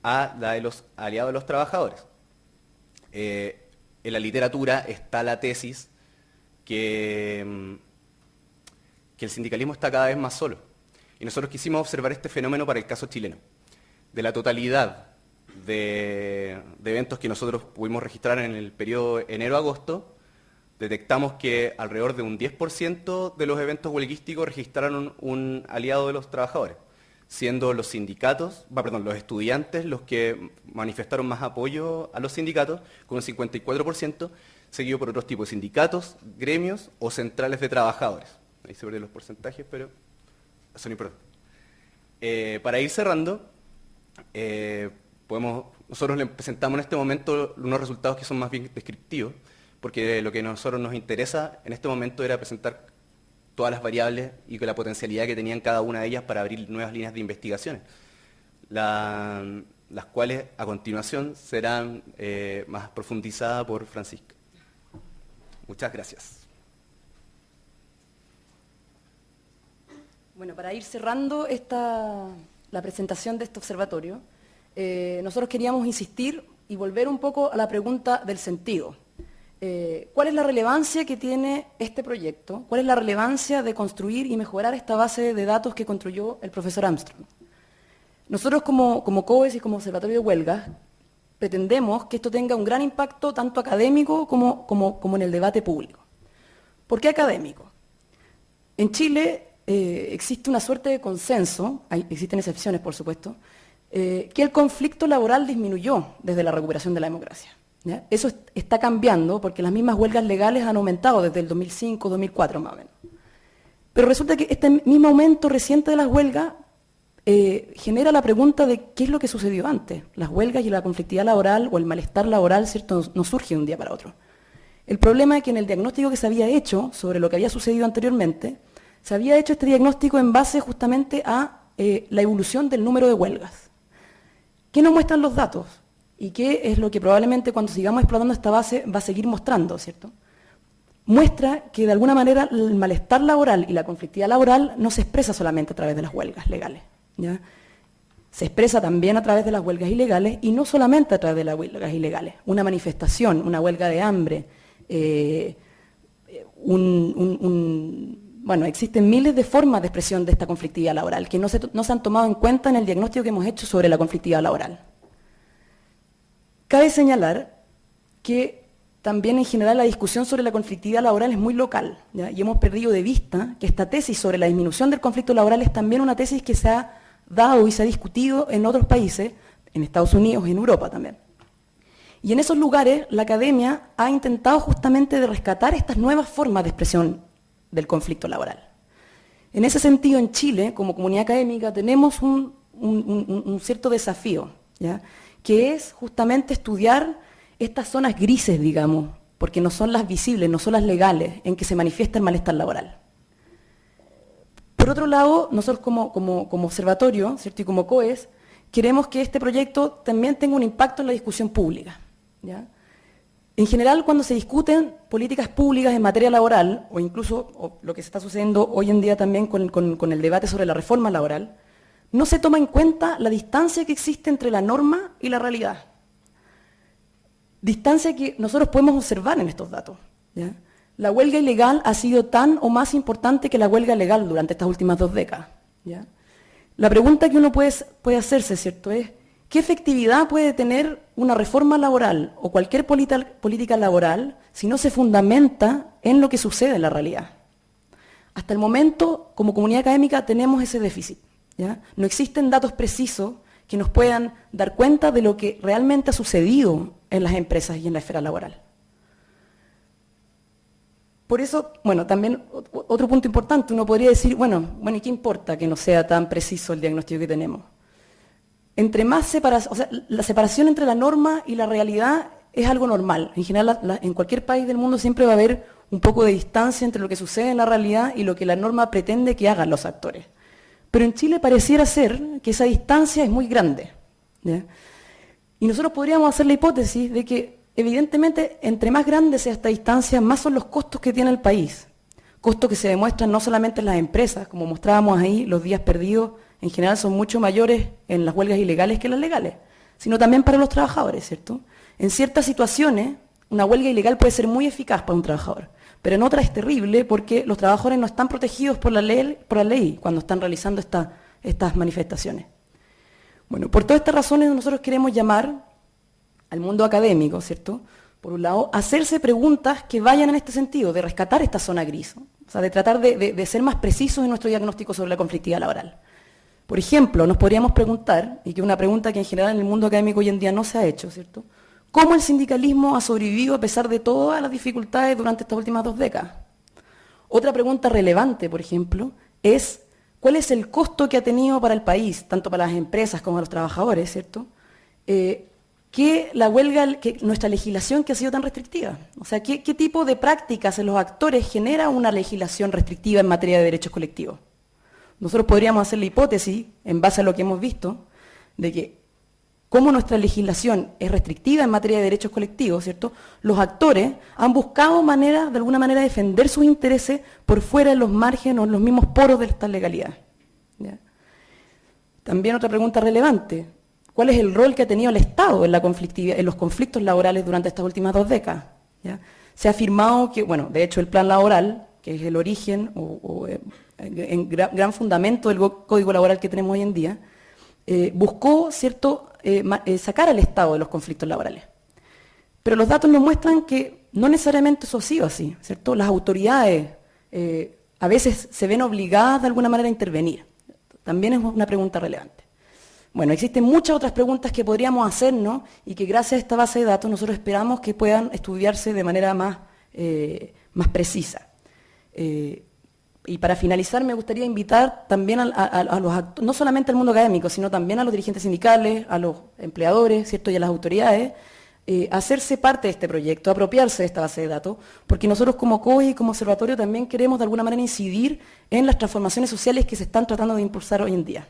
a la de los aliados de los trabajadores. En la literatura está la tesis que el sindicalismo está cada vez más solo. Y nosotros quisimos observar este fenómeno para el caso chileno. De la totalidad de eventos que nosotros pudimos registrar en el periodo enero-agosto, detectamos que alrededor de un 10% de los eventos huelguísticos registraron un aliado de los trabajadores, siendo los estudiantes los que manifestaron más apoyo a los sindicatos, con un 54%, seguido por otros tipos de sindicatos, gremios o centrales de trabajadores. Ahí se ven los porcentajes, pero son importantes. Para ir cerrando, nosotros le presentamos en este momento unos resultados que son más bien descriptivos, porque lo que a nosotros nos interesa en este momento era presentar todas las variables y con la potencialidad que tenían cada una de ellas para abrir nuevas líneas de investigaciones, las cuales a continuación serán más profundizadas por Francisca. Muchas gracias. Bueno, para ir cerrando la presentación de este observatorio, nosotros queríamos insistir y volver un poco a la pregunta del sentido. ¿Cuál es la relevancia que tiene este proyecto? ¿Cuál es la relevancia de construir y mejorar esta base de datos que construyó el profesor Armstrong? Nosotros como COES y como Observatorio de Huelgas pretendemos que esto tenga un gran impacto tanto académico como en el debate público. ¿Por qué académico? En Chile existe una suerte de consenso, existen excepciones por supuesto, que el conflicto laboral disminuyó desde la recuperación de la democracia. ¿Ya? Eso está cambiando porque las mismas huelgas legales han aumentado desde el 2005, 2004 más o menos. Pero resulta que este mismo aumento reciente de las huelgas genera la pregunta de qué es lo que sucedió antes. Las huelgas y la conflictividad laboral o el malestar laboral, ¿cierto?, no surge de un día para otro. El problema es que en el diagnóstico que se había hecho sobre lo que había sucedido anteriormente, se había hecho este diagnóstico en base justamente a la evolución del número de huelgas. ¿Qué nos muestran los datos? Y qué es lo que probablemente cuando sigamos explotando esta base va a seguir mostrando, ¿cierto? Muestra que de alguna manera el malestar laboral y la conflictividad laboral no se expresa solamente a través de las huelgas legales, ¿ya? Se expresa también a través de las huelgas ilegales y no solamente a través de las huelgas ilegales. Una manifestación, una huelga de hambre, bueno, existen miles de formas de expresión de esta conflictividad laboral que no se han tomado en cuenta en el diagnóstico que hemos hecho sobre la conflictividad laboral. Cabe señalar que también en general la discusión sobre la conflictividad laboral es muy local, ¿ya? Y hemos perdido de vista que esta tesis sobre la disminución del conflicto laboral es también una tesis que se ha dado y se ha discutido en otros países, en Estados Unidos y en Europa también. Y en esos lugares la academia ha intentado justamente de rescatar estas nuevas formas de expresión del conflicto laboral. En ese sentido, en Chile, como comunidad académica, tenemos un cierto desafío, ¿ya?, que es justamente estudiar estas zonas grises, digamos, porque no son las visibles, no son las legales, en que se manifiesta el malestar laboral. Por otro lado, nosotros como observatorio, ¿cierto?, y como COES, queremos que este proyecto también tenga un impacto en la discusión pública, ¿ya? En general, cuando se discuten políticas públicas en materia laboral, o incluso lo que se está sucediendo hoy en día también con el debate sobre la reforma laboral, no se toma en cuenta la distancia que existe entre la norma y la realidad. Distancia que nosotros podemos observar en estos datos, ¿ya? La huelga ilegal ha sido tan o más importante que la huelga legal durante estas últimas 2 décadas, ¿ya? La pregunta que uno puede hacerse, ¿cierto?, es ¿qué efectividad puede tener una reforma laboral o cualquier política laboral si no se fundamenta en lo que sucede en la realidad? Hasta el momento, como comunidad académica, tenemos ese déficit, ¿ya? No existen datos precisos que nos puedan dar cuenta de lo que realmente ha sucedido en las empresas y en la esfera laboral. Por eso, bueno, también otro punto importante, uno podría decir, bueno, ¿y qué importa que no sea tan preciso el diagnóstico que tenemos? Entre más la separación entre la norma y la realidad es algo normal. En general, en cualquier país del mundo siempre va a haber un poco de distancia entre lo que sucede en la realidad y lo que la norma pretende que hagan los actores. Pero en Chile pareciera ser que esa distancia es muy grande, ¿ya? Y nosotros podríamos hacer la hipótesis de que, evidentemente, entre más grande sea esta distancia, más son los costos que tiene el país. Costos que se demuestran no solamente en las empresas, como mostrábamos ahí, los días perdidos en general son mucho mayores en las huelgas ilegales que en las legales, sino también para los trabajadores, ¿cierto? En ciertas situaciones, una huelga ilegal puede ser muy eficaz para un trabajador, pero en otras es terrible porque los trabajadores no están protegidos por la ley cuando están realizando estas manifestaciones. Bueno, por todas estas razones nosotros queremos llamar al mundo académico, ¿cierto?, por un lado, hacerse preguntas que vayan en este sentido, de rescatar esta zona gris, ¿no? O sea, de tratar de ser más precisos en nuestro diagnóstico sobre la conflictividad laboral. Por ejemplo, nos podríamos preguntar, y que es una pregunta que en general en el mundo académico hoy en día no se ha hecho, ¿cierto?, ¿cómo el sindicalismo ha sobrevivido a pesar de todas las dificultades durante estas últimas 2 décadas? Otra pregunta relevante, por ejemplo, es ¿cuál es el costo que ha tenido para el país, tanto para las empresas como para los trabajadores, ¿cierto?, que la huelga, que nuestra legislación que ha sido tan restrictiva? O sea, ¿qué tipo de prácticas en los actores genera una legislación restrictiva en materia de derechos colectivos? Nosotros podríamos hacer la hipótesis, en base a lo que hemos visto, de que como nuestra legislación es restrictiva en materia de derechos colectivos, ¿cierto?, los actores han buscado maneras, de alguna manera, defender sus intereses por fuera de los márgenes o en los mismos poros de esta legalidad, ¿ya? También otra pregunta relevante, ¿cuál es el rol que ha tenido el Estado en la conflictividad, en los conflictos laborales durante estas últimas 2 décadas? ¿Ya? Se ha afirmado que, bueno, de hecho el plan laboral, que es el origen en gran fundamento del código laboral que tenemos hoy en día, buscó, ¿cierto?, sacar al Estado de los conflictos laborales. Pero los datos nos muestran que no necesariamente eso ha sido así, ¿cierto? Las autoridades a veces se ven obligadas de alguna manera a intervenir. También es una pregunta relevante. Bueno, existen muchas otras preguntas que podríamos hacernos y que gracias a esta base de datos nosotros esperamos que puedan estudiarse de manera más precisa. Y para finalizar, me gustaría invitar también a los actores, no solamente al mundo académico, sino también a los dirigentes sindicales, a los empleadores, ¿cierto?, y a las autoridades, a hacerse parte de este proyecto, a apropiarse de esta base de datos, porque nosotros como COE y como observatorio también queremos de alguna manera incidir en las transformaciones sociales que se están tratando de impulsar hoy en día.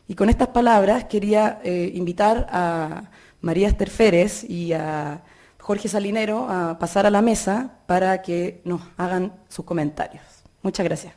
Y con estas palabras quería invitar a María Esther Férez y a Jorge Salinero a pasar a la mesa para que nos hagan sus comentarios. Muchas gracias.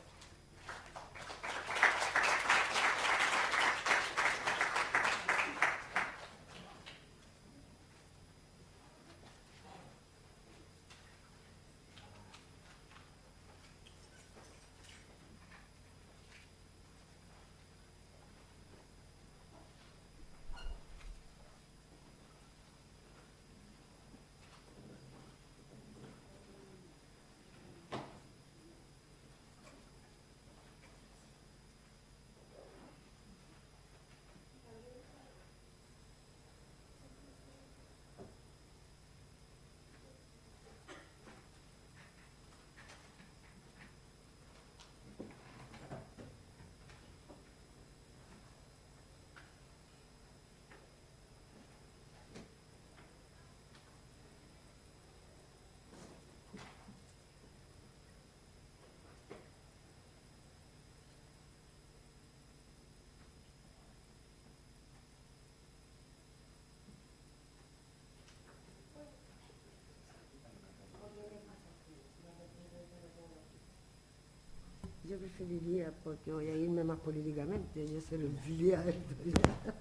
preferiría, porque voy a irme más políticamente, yo soy el día de esto ya.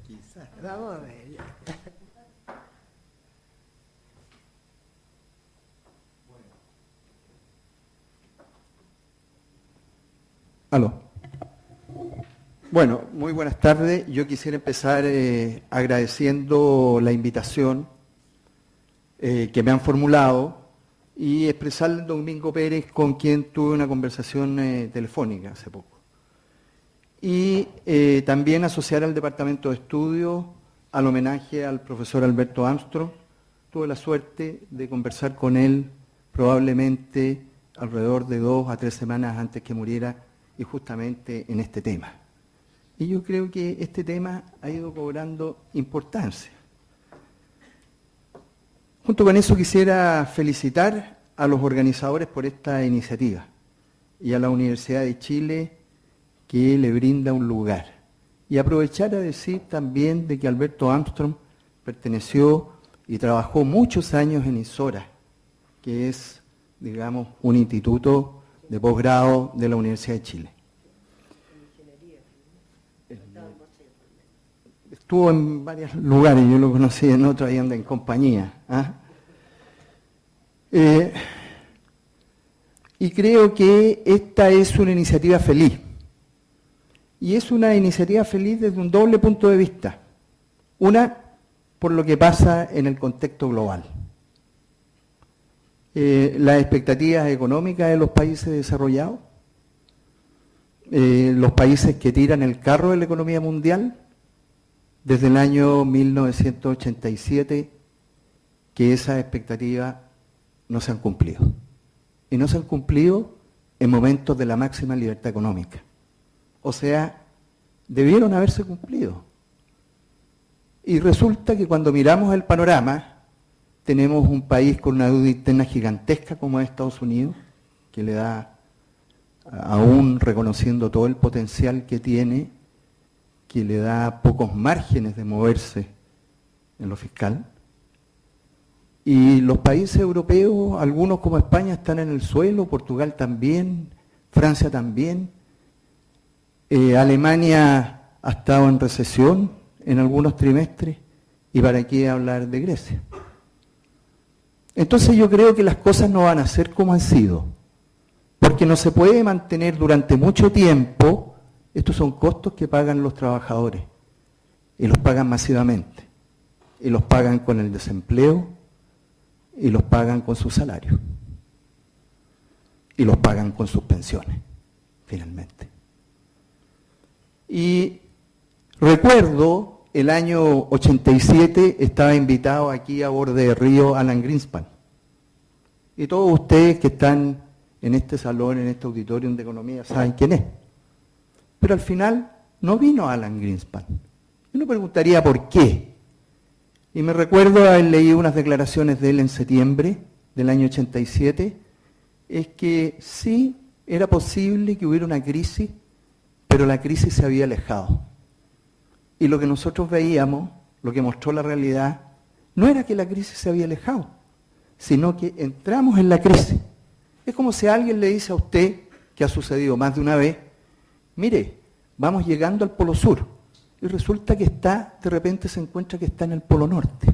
Quizás. Vamos a ver. Ya. Aló. Bueno, muy buenas tardes. Yo quisiera empezar agradeciendo la invitación que me han formulado y expresarle a Domingo Pérez, con quien tuve una conversación telefónica hace poco. Y también asociar al Departamento de Estudios al homenaje al profesor Alberto Armstrong. Tuve la suerte de conversar con él probablemente alrededor de 2 a 3 semanas antes que muriera, y justamente en este tema. Y yo creo que este tema ha ido cobrando importancia. Junto con eso quisiera felicitar a los organizadores por esta iniciativa y a la Universidad de Chile, que le brinda un lugar. Y aprovechar a decir también de que Alberto Armstrong perteneció y trabajó muchos años en ISORA, que es, digamos, un instituto de posgrado de la Universidad de Chile. Estuvo en varios lugares, yo lo conocí en otro, ahí anda en compañía. Y creo que esta es una iniciativa feliz. Y es una iniciativa feliz desde un doble punto de vista. Una, por lo que pasa en el contexto global. Las expectativas económicas de los países desarrollados, los países que tiran el carro de la economía mundial, desde el año 1987, que esas expectativas no se han cumplido. Y no se han cumplido en momentos de la máxima libertad económica. O sea, debieron haberse cumplido. Y resulta que cuando miramos el panorama, tenemos un país con una deuda interna gigantesca como es Estados Unidos, que le da, aún reconociendo todo el potencial que tiene, que le da pocos márgenes de moverse en lo fiscal. Y los países europeos, algunos como España, están en el suelo, Portugal también, Francia también. Alemania ha estado en recesión en algunos trimestres, y para qué hablar de Grecia. Entonces yo creo que las cosas no van a ser como han sido, porque no se puede mantener durante mucho tiempo. Estos son costos que pagan los trabajadores, y los pagan masivamente, y los pagan con el desempleo, y los pagan con sus salarios, y los pagan con sus pensiones, finalmente. Y recuerdo, el año 87 estaba invitado aquí a Borde de Río Alan Greenspan. Y todos ustedes que están en este salón, en este auditorium de economía, saben quién es. Pero al final no vino Alan Greenspan. Uno preguntaría por qué. Y me recuerdo haber leído unas declaraciones de él en septiembre del año 87, es que sí era posible que hubiera una crisis, pero la crisis se había alejado. Y lo que nosotros veíamos, lo que mostró la realidad, no era que la crisis se había alejado, sino que entramos en la crisis. Es como si alguien le dice a usted, que ha sucedido más de una vez, mire, vamos llegando al Polo Sur, y resulta que de repente se encuentra que está en el Polo Norte.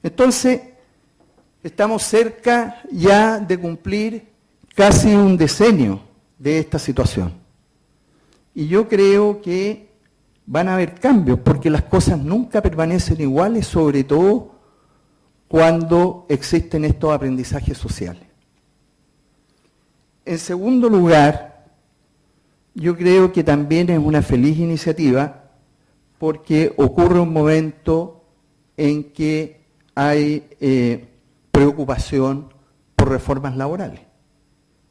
Entonces, estamos cerca ya de cumplir casi un decenio de esta situación. Y yo creo que van a haber cambios, porque las cosas nunca permanecen iguales, sobre todo cuando existen estos aprendizajes sociales. En segundo lugar, yo creo que también es una feliz iniciativa, porque ocurre un momento en que hay preocupación por reformas laborales.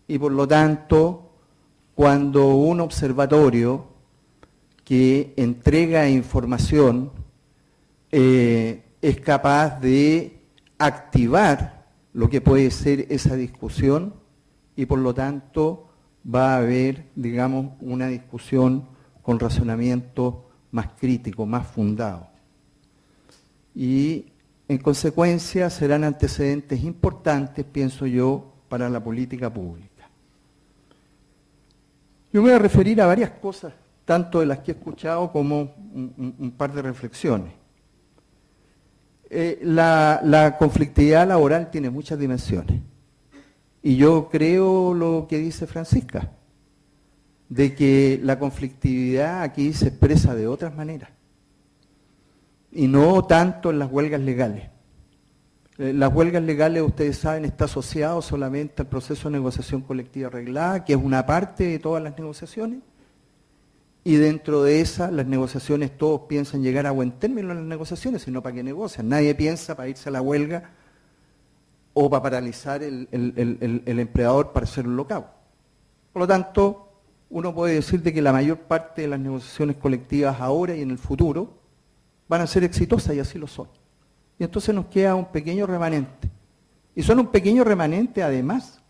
Y por lo tanto, cuando un observatorio que entrega información es capaz de activar lo que puede ser esa discusión, y por lo tanto va a haber, digamos, una discusión con razonamiento más crítico, más fundado. Y en consecuencia serán antecedentes importantes, pienso yo, para la política pública. Yo me voy a referir a varias cosas, tanto de las que he escuchado como un par de reflexiones. La conflictividad laboral tiene muchas dimensiones. Y yo creo lo que dice Francisca, de que la conflictividad aquí se expresa de otras maneras. Y no tanto en las huelgas legales. Las huelgas legales, ustedes saben, está asociado solamente al proceso de negociación colectiva arreglada, que es una parte de todas las negociaciones. Y dentro de esas, las negociaciones, todos piensan llegar a buen término en las negociaciones, sino para qué negocian. Nadie piensa para irse a la huelga o para paralizar el empleador para hacer un lockout. Por lo tanto, uno puede decir de que la mayor parte de las negociaciones colectivas ahora y en el futuro van a ser exitosas, y así lo son. Y entonces nos queda un pequeño remanente. Y son un pequeño remanente, además,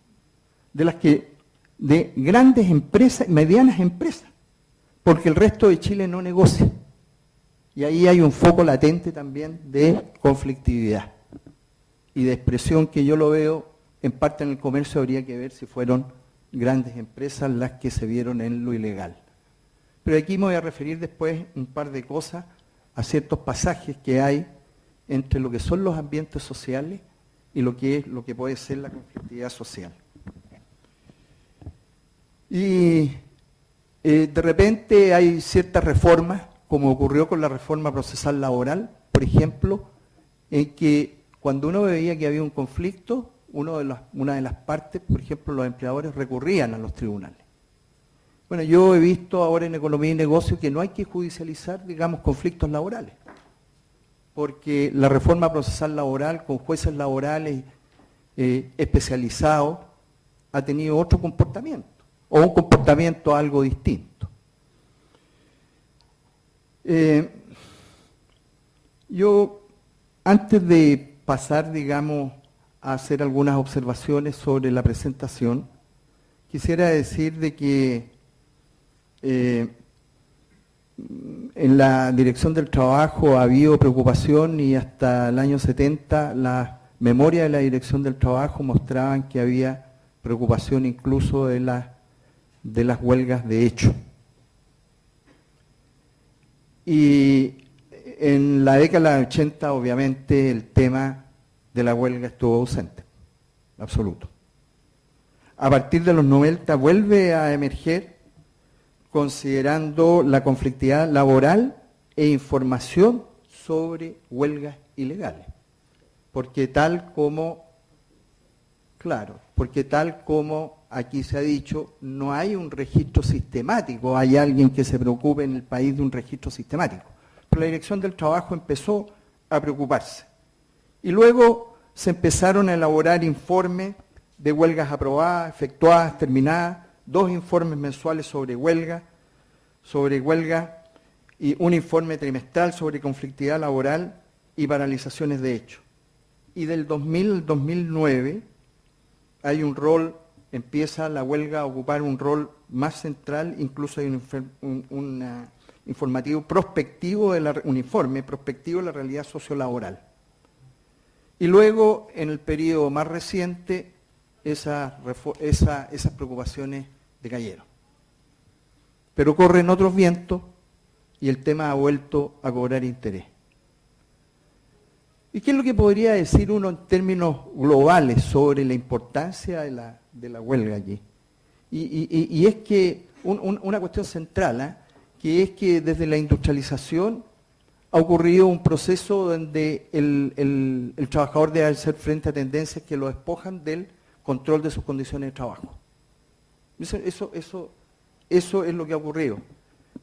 de grandes empresas, medianas empresas, porque el resto de Chile no negocia. Y ahí hay un foco latente también de conflictividad y de expresión que yo lo veo, en parte en el comercio habría que ver si fueron grandes empresas las que se vieron en lo ilegal. Pero aquí me voy a referir después un par de cosas a ciertos pasajes que hay entre lo que son los ambientes sociales y lo que puede ser la conflictividad social. Y de repente hay ciertas reformas, como ocurrió con la reforma procesal laboral, por ejemplo, en que cuando uno veía que había un conflicto, una de las partes, por ejemplo, los empleadores recurrían a los tribunales. Bueno, yo he visto ahora en Economía y Negocio que no hay que judicializar, digamos, conflictos laborales, porque la reforma procesal laboral con jueces laborales especializados ha tenido otro comportamiento, o un comportamiento algo distinto. Yo, antes de pasar, digamos, a hacer algunas observaciones sobre la presentación, quisiera decir de que en la Dirección del Trabajo ha habido preocupación y hasta el año 70 las memorias de la Dirección del Trabajo mostraban que había preocupación incluso de las huelgas de hecho. Y en la década de 80 obviamente el tema de la huelga estuvo ausente, absoluto. A partir de los 90 vuelve a emerger considerando la conflictividad laboral e información sobre huelgas ilegales. Porque tal como aquí se ha dicho, no hay un registro sistemático, hay alguien que se preocupe en el país de un registro sistemático. Pero la Dirección del Trabajo empezó a preocuparse. Y luego se empezaron a elaborar informes de huelgas aprobadas, efectuadas, terminadas, 2 informes mensuales sobre huelga y un informe trimestral sobre conflictividad laboral y paralizaciones de hecho. Y del 2000 al 2009 hay un rol, empieza la huelga a ocupar un rol más central, incluso hay un informativo prospectivo, un informe prospectivo de la realidad sociolaboral. Y luego, en el periodo más reciente, esas preocupaciones decayeron. Pero corren otros vientos y el tema ha vuelto a cobrar interés. ¿Y qué es lo que podría decir uno en términos globales sobre la importancia de la huelga aquí? Y es que una cuestión central, que es que desde la industrialización ha ocurrido un proceso donde el trabajador debe hacer frente a tendencias que lo despojan del control de sus condiciones de trabajo. Eso es lo que ha ocurrido.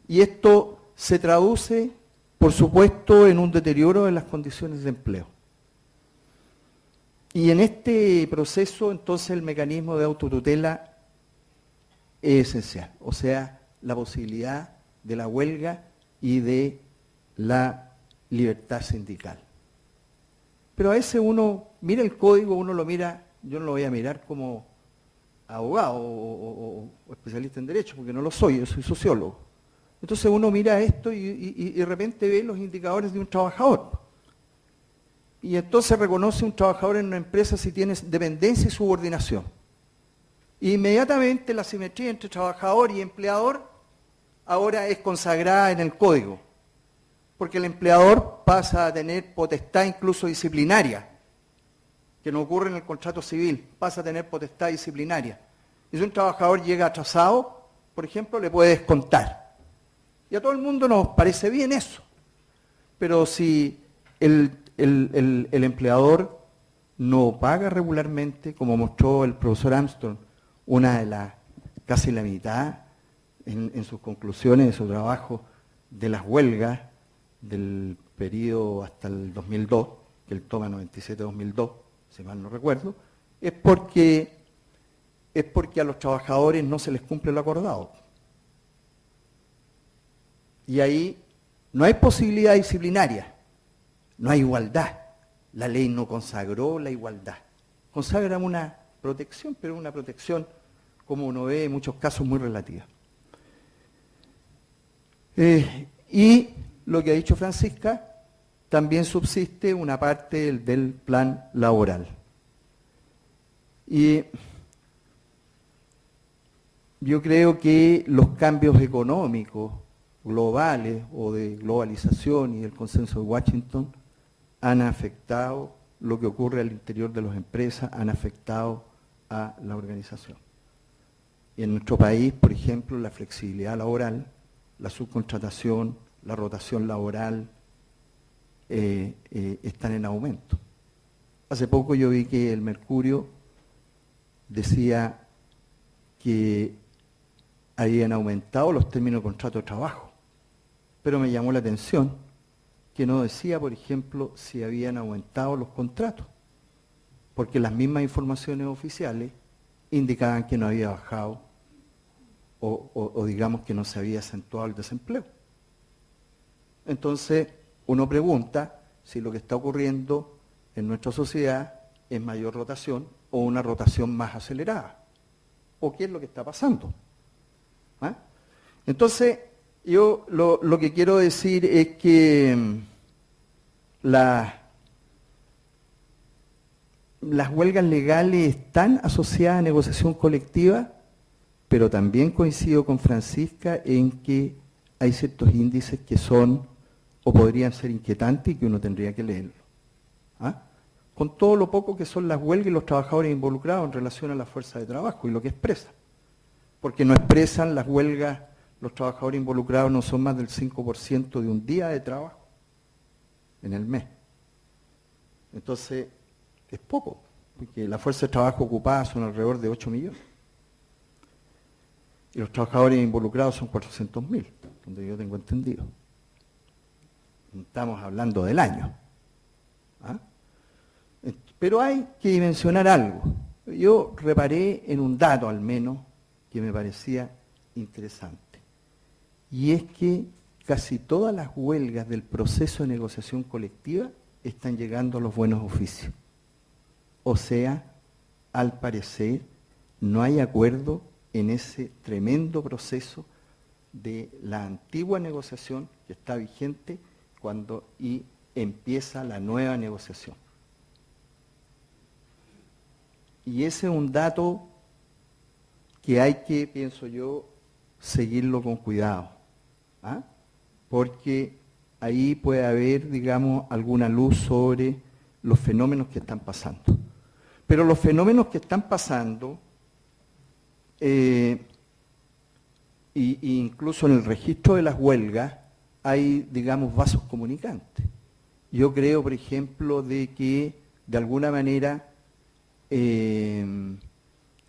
Y esto se traduce, por supuesto, en un deterioro de las condiciones de empleo. Y en este proceso, entonces, el mecanismo de autotutela es esencial. O sea, la posibilidad de la huelga y de la libertad sindical. Pero a veces uno mira el código, uno lo mira, yo no lo voy a mirar como abogado o especialista en derecho, porque no lo soy, yo soy sociólogo. Entonces uno mira esto y de repente ve los indicadores de un trabajador. Y entonces reconoce un trabajador en una empresa si tiene dependencia y subordinación. Inmediatamente la simetría entre trabajador y empleador ahora es consagrada en el código, porque el empleador pasa a tener potestad incluso disciplinaria, que no ocurre en el contrato civil, pasa a tener potestad disciplinaria. Y si un trabajador llega atrasado, por ejemplo, le puede descontar. Y a todo el mundo nos parece bien eso. Pero si el empleador no paga regularmente, como mostró el profesor Armstrong, casi la mitad en sus conclusiones de su trabajo de las huelgas del periodo hasta el 2002, que él toma 97-2002, si mal no recuerdo, es porque a los trabajadores no se les cumple lo acordado. Y ahí no hay posibilidad disciplinaria, no hay igualdad. La ley no consagró la igualdad. Consagra una protección, pero una protección, como uno ve en muchos casos, muy relativa. Y lo que ha dicho Francisca, también subsiste una parte del plan laboral. Y yo creo que los cambios económicos globales o de globalización y del consenso de Washington han afectado lo que ocurre al interior de las empresas, han afectado a la organización. Y en nuestro país, por ejemplo, la flexibilidad laboral, la subcontratación, la rotación laboral están en aumento. Hace poco yo vi que el Mercurio decía que habían aumentado los términos de contrato de trabajo, pero me llamó la atención que no decía, por ejemplo, si habían aumentado los contratos, porque las mismas informaciones oficiales indicaban que no había bajado o digamos que no se había acentuado el desempleo. Entonces, uno pregunta si lo que está ocurriendo en nuestra sociedad es mayor rotación o una rotación más acelerada, o qué es lo que está pasando. ¿Ah? Entonces, yo lo que quiero decir es que las huelgas legales están asociadas a negociación colectiva, pero también coincido con Francisca en que hay ciertos índices que son o podrían ser inquietantes y que uno tendría que leerlo. ¿Ah? Con todo lo poco que son las huelgas y los trabajadores involucrados en relación a la fuerza de trabajo y lo que expresan. Porque no expresan las huelgas, los trabajadores involucrados no son más del 5% de un día de trabajo en el mes. Entonces, es poco, porque la fuerza de trabajo ocupada son alrededor de 8 millones. Y los trabajadores involucrados son 400.000, donde yo tengo entendido. Estamos hablando del año. ¿Ah? Pero hay que dimensionar algo. Yo reparé en un dato al menos que me parecía interesante. Y es que casi todas las huelgas del proceso de negociación colectiva están llegando a los buenos oficios. O sea, al parecer, no hay acuerdo en ese tremendo proceso de la antigua negociación que está vigente y empieza la nueva negociación. Y ese es un dato que hay que, pienso yo, seguirlo con cuidado. ¿Ah? Porque ahí puede haber, digamos, alguna luz sobre los fenómenos que están pasando. Pero los fenómenos que están pasando, incluso en el registro de las huelgas, hay, digamos, vasos comunicantes. Yo creo, por ejemplo, de que, de alguna manera,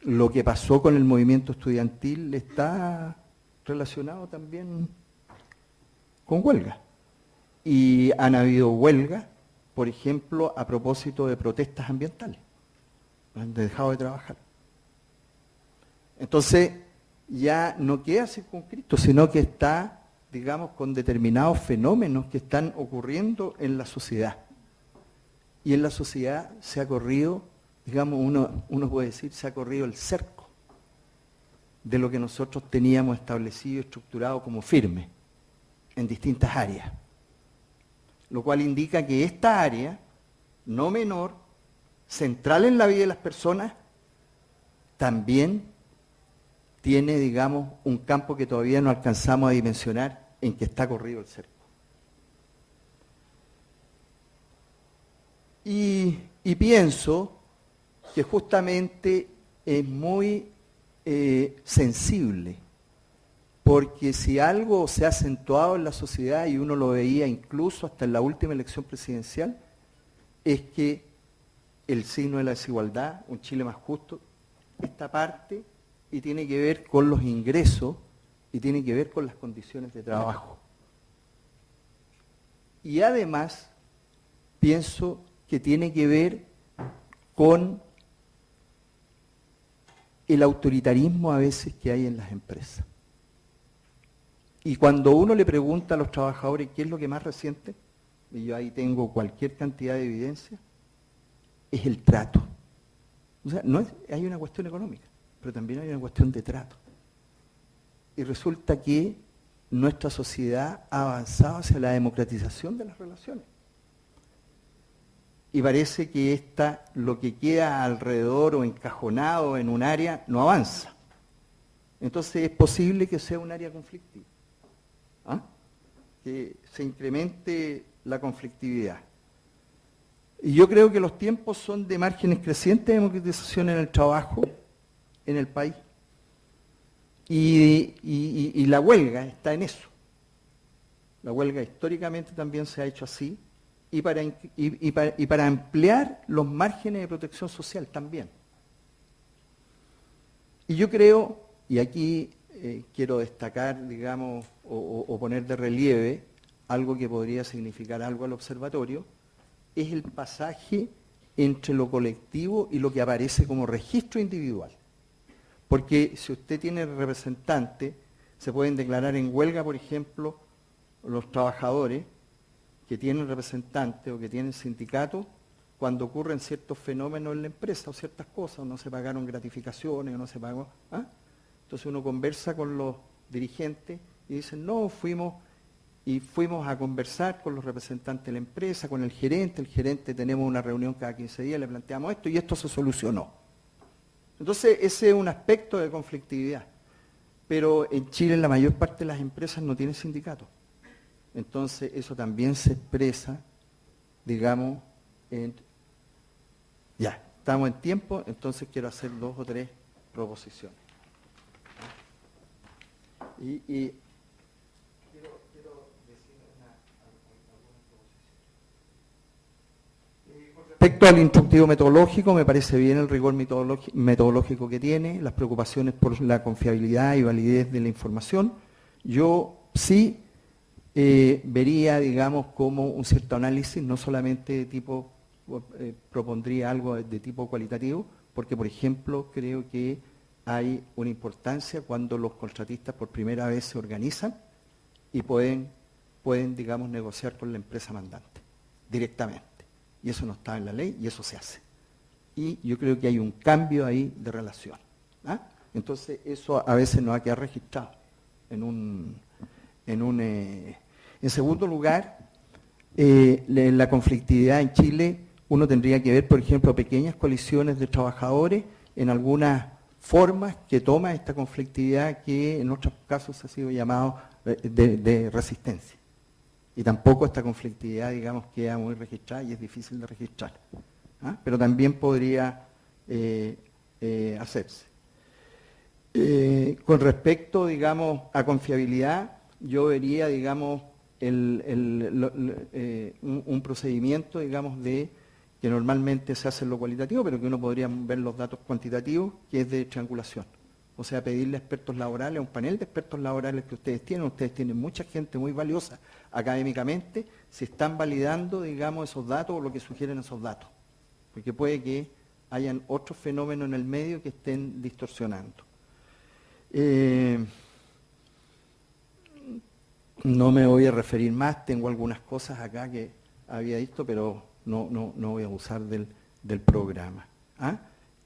lo que pasó con el movimiento estudiantil está relacionado también con huelgas. Y han habido huelgas, por ejemplo, a propósito de protestas ambientales. Han dejado de trabajar. Entonces, ya no queda circunscrito, sino que está, digamos, con determinados fenómenos que están ocurriendo en la sociedad. Y en la sociedad se ha corrido, digamos, uno puede decir, se ha corrido el cerco de lo que nosotros teníamos establecido y estructurado como firme en distintas áreas. Lo cual indica que esta área, no menor, central en la vida de las personas, también tiene, digamos, un campo que todavía no alcanzamos a dimensionar en que está corrido el cerco. Y pienso que justamente es muy sensible, porque si algo se ha acentuado en la sociedad, y uno lo veía incluso hasta en la última elección presidencial, es que el signo de la desigualdad, un Chile más justo, esta parte, y tiene que ver con los ingresos, y tiene que ver con las condiciones de trabajo. Y además, pienso que tiene que ver con el autoritarismo a veces que hay en las empresas. Y cuando uno le pregunta a los trabajadores qué es lo que más resiente, y yo ahí tengo cualquier cantidad de evidencia, es el trato. O sea, hay una cuestión económica, pero también hay una cuestión de trato. Y resulta que nuestra sociedad ha avanzado hacia la democratización de las relaciones. Y parece que lo que queda alrededor o encajonado en un área no avanza. Entonces es posible que sea un área conflictiva. Que se incremente la conflictividad. Y yo creo que los tiempos son de márgenes crecientes de democratización en el trabajo en el país. Y la huelga está en eso. La huelga históricamente también se ha hecho así. Y para ampliar los márgenes de protección social también. Y yo creo, y aquí quiero destacar, digamos, o poner de relieve algo que podría significar algo al observatorio, es el pasaje entre lo colectivo y lo que aparece como registro individual. Porque si usted tiene representante, se pueden declarar en huelga, por ejemplo, los trabajadores que tienen representantes o que tienen sindicatos cuando ocurren ciertos fenómenos en la empresa o ciertas cosas, o no se pagaron gratificaciones, o no se pagó. Entonces uno conversa con los dirigentes y dicen, no, fuimos a conversar con los representantes de la empresa, con el gerente tenemos una reunión cada 15 días, le planteamos esto y esto se solucionó. Entonces ese es un aspecto de conflictividad. Pero en Chile la mayor parte de las empresas no tienen sindicatos. Entonces eso también se expresa, digamos, ya, estamos en tiempo, entonces quiero hacer 2 o 3 proposiciones. Y quiero decir algunas proposiciones. Con respecto al instructivo metodológico, me parece bien el rigor metodológico que tiene, las preocupaciones por la confiabilidad y validez de la información. Yo sí vería, digamos, como un cierto análisis, no solamente de tipo, propondría algo de tipo cualitativo, porque, por ejemplo, creo que hay una importancia cuando los contratistas por primera vez se organizan y pueden, digamos, negociar con la empresa mandante directamente. Y eso no está en la ley y eso se hace. Y yo creo que hay un cambio ahí de relación. Entonces, eso a veces no va a quedar registrado en segundo lugar, la conflictividad en Chile, uno tendría que ver, por ejemplo, pequeñas coaliciones de trabajadores en algunas formas que toma esta conflictividad que en otros casos ha sido llamado de resistencia. Y tampoco esta conflictividad, digamos, queda muy registrada y es difícil de registrar. Pero también podría hacerse. Con respecto, digamos, a confiabilidad, yo vería, digamos, un procedimiento, digamos, que normalmente se hace en lo cualitativo, pero que uno podría ver los datos cuantitativos, que es de triangulación. O sea, pedirle a expertos laborales, a un panel de expertos laborales que ustedes tienen mucha gente muy valiosa académicamente, si están validando, digamos, esos datos o lo que sugieren esos datos. Porque puede que hayan otros fenómenos en el medio que estén distorsionando. No me voy a referir más, tengo algunas cosas acá que había visto, pero no voy a abusar del programa.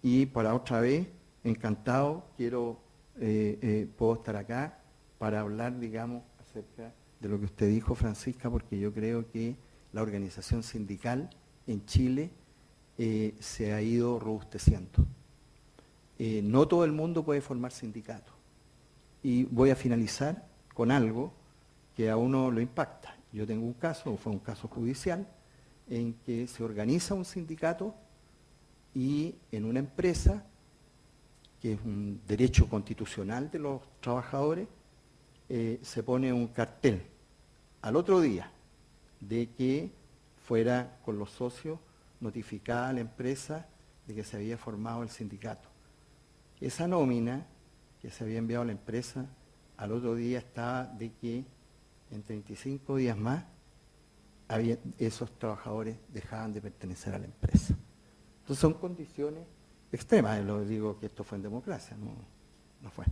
Y para otra vez, encantado, puedo estar acá para hablar, digamos, acerca de lo que usted dijo, Francisca, porque yo creo que la organización sindical en Chile se ha ido robusteciendo. No todo el mundo puede formar sindicatos. Y voy a finalizar con algo que a uno lo impacta. Yo tengo un caso, fue un caso judicial, en que se organiza un sindicato y en una empresa, que es un derecho constitucional de los trabajadores, se pone un cartel al otro día de que fuera con los socios notificada a la empresa de que se había formado el sindicato. Esa nómina que se había enviado a la empresa, al otro día estaba de que en 35 días más esos trabajadores dejaban de pertenecer a la empresa. Entonces son condiciones extremas, lo digo que esto fue en democracia, no fue.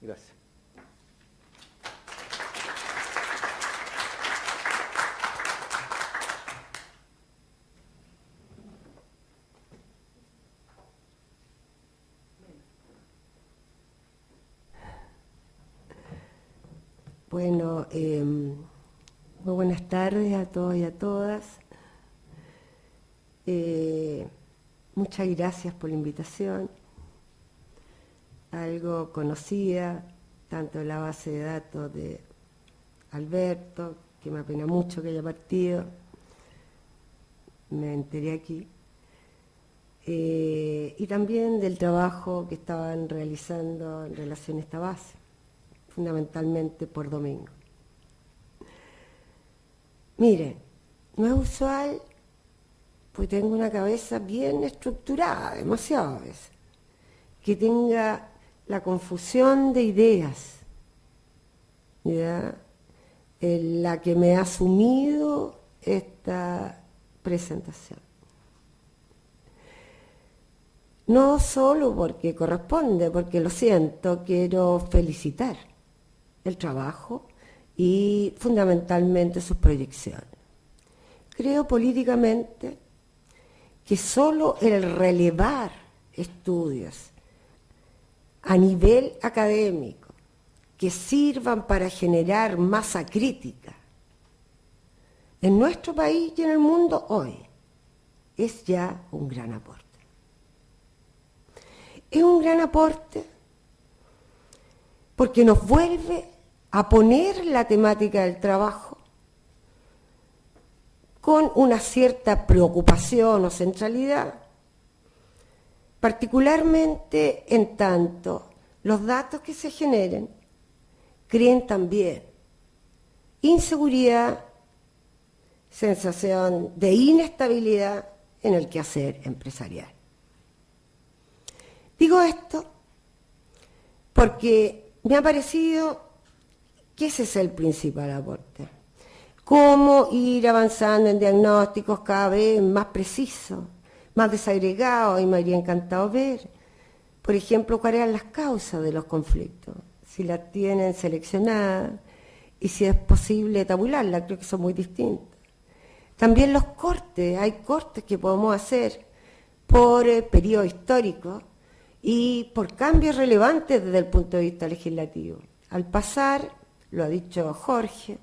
Gracias. Bueno, muy buenas tardes a todos y a todas. Muchas gracias por la invitación. Algo conocida, tanto la base de datos de Alberto, que me apena mucho que haya partido, me enteré aquí, y también del trabajo que estaban realizando en relación a esta base, fundamentalmente por domingo. Miren, no es usual, pues tengo una cabeza bien estructurada, demasiado a veces, que tenga la confusión de ideas, ¿ya?, en la que me ha sumido esta presentación. No solo porque corresponde, porque lo siento, quiero felicitar el trabajo y fundamentalmente sus proyecciones. Creo políticamente que solo el relevar estudios a nivel académico que sirvan para generar masa crítica en nuestro país y en el mundo hoy es ya un gran aporte. Es un gran aporte porque nos vuelve a poner la temática del trabajo con una cierta preocupación o centralidad, particularmente en tanto los datos que se generen creen también inseguridad, sensación de inestabilidad en el quehacer empresarial. Digo esto porque me ha parecido que ese es el principal aporte. Cómo ir avanzando en diagnósticos cada vez más precisos, más desagregados, y me habría encantado ver, por ejemplo, cuáles eran las causas de los conflictos, si las tienen seleccionadas y si es posible tabularlas, creo que son muy distintas. También los cortes, hay cortes que podemos hacer por periodo histórico y por cambios relevantes desde el punto de vista legislativo. Al pasar, lo ha dicho Jorge,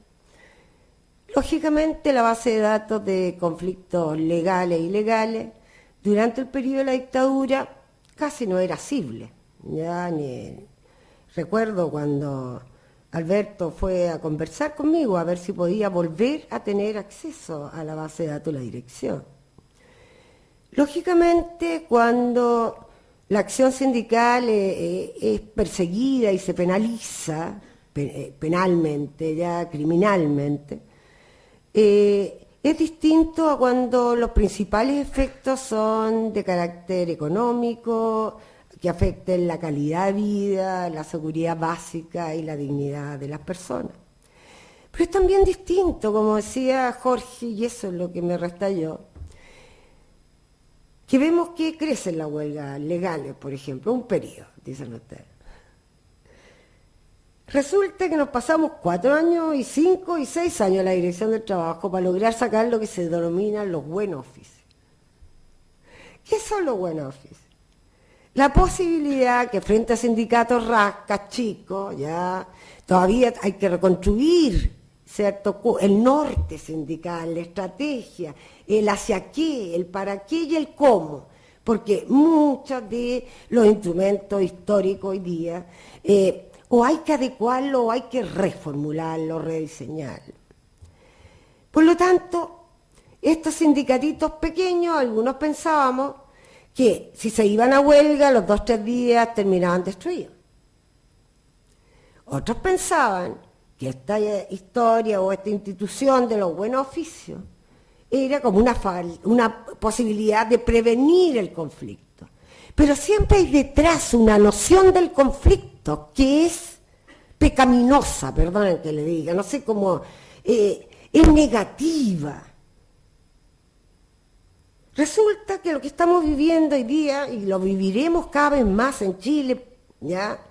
lógicamente la base de datos de conflictos legales e ilegales durante el periodo de la dictadura casi no era asible. Ya recuerdo cuando Alberto fue a conversar conmigo a ver si podía volver a tener acceso a la base de datos de la dirección. Lógicamente, cuando la acción sindical es perseguida y se penaliza penalmente, ya criminalmente, es distinto a cuando los principales efectos son de carácter económico, que afecten la calidad de vida, la seguridad básica y la dignidad de las personas. Pero es también distinto, como decía Jorge, y eso es lo que me restalló, que vemos que crecen las huelgas legales, por ejemplo, un periodo, dicen ustedes. Resulta que nos pasamos 4 años y 5 y 6 años en la dirección del trabajo para lograr sacar lo que se denominan los buen office. ¿Qué son los buen office? La posibilidad que frente a sindicatos rascas, chicos, ya todavía hay que reconstruir, ¿cierto?, el norte sindical, la estrategia, el hacia qué, el para qué y el cómo, porque muchos de los instrumentos históricos hoy día o hay que adecuarlo, o hay que reformularlo, rediseñarlo. Por lo tanto, estos sindicatitos pequeños, algunos pensábamos que si se iban a huelga, los 2 o 3 días terminaban destruidos. Otros pensaban que esta historia o esta institución de los buenos oficios era como una posibilidad de prevenir el conflicto. Pero siempre hay detrás una noción del conflicto que es pecaminosa, perdonen que le diga, no sé cómo, es negativa. Resulta que lo que estamos viviendo hoy día, y lo viviremos cada vez más en Chile, ¿ya?,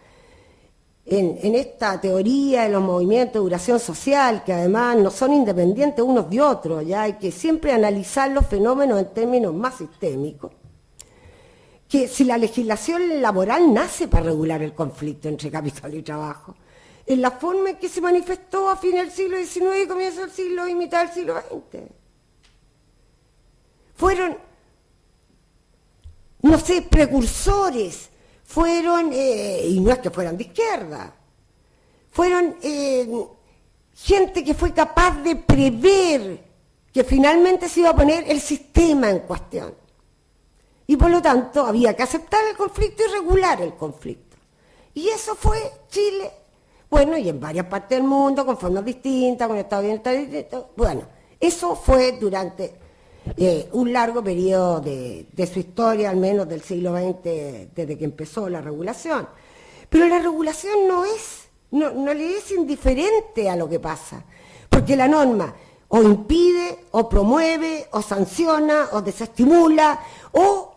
en esta teoría de los movimientos de duración social, que además no son independientes unos de otros, ya hay que siempre analizar los fenómenos en términos más sistémicos, que si la legislación laboral nace para regular el conflicto entre capital y trabajo, en la forma en que se manifestó a fines del siglo XIX y comienzo del siglo y mitad del siglo XX. Fueron, no sé, precursores, fueron, y no es que fueran de izquierda, fueron gente que fue capaz de prever que finalmente se iba a poner el sistema en cuestión. Y por lo tanto había que aceptar el conflicto y regular el conflicto. Y eso fue Chile, bueno, y en varias partes del mundo, con formas distintas, con estados de bienestar distintos. Bueno, eso fue durante un largo periodo de su historia, al menos del siglo XX, desde que empezó la regulación. Pero la regulación no le es indiferente a lo que pasa, porque la norma o impide, o promueve, o sanciona, o desestimula, o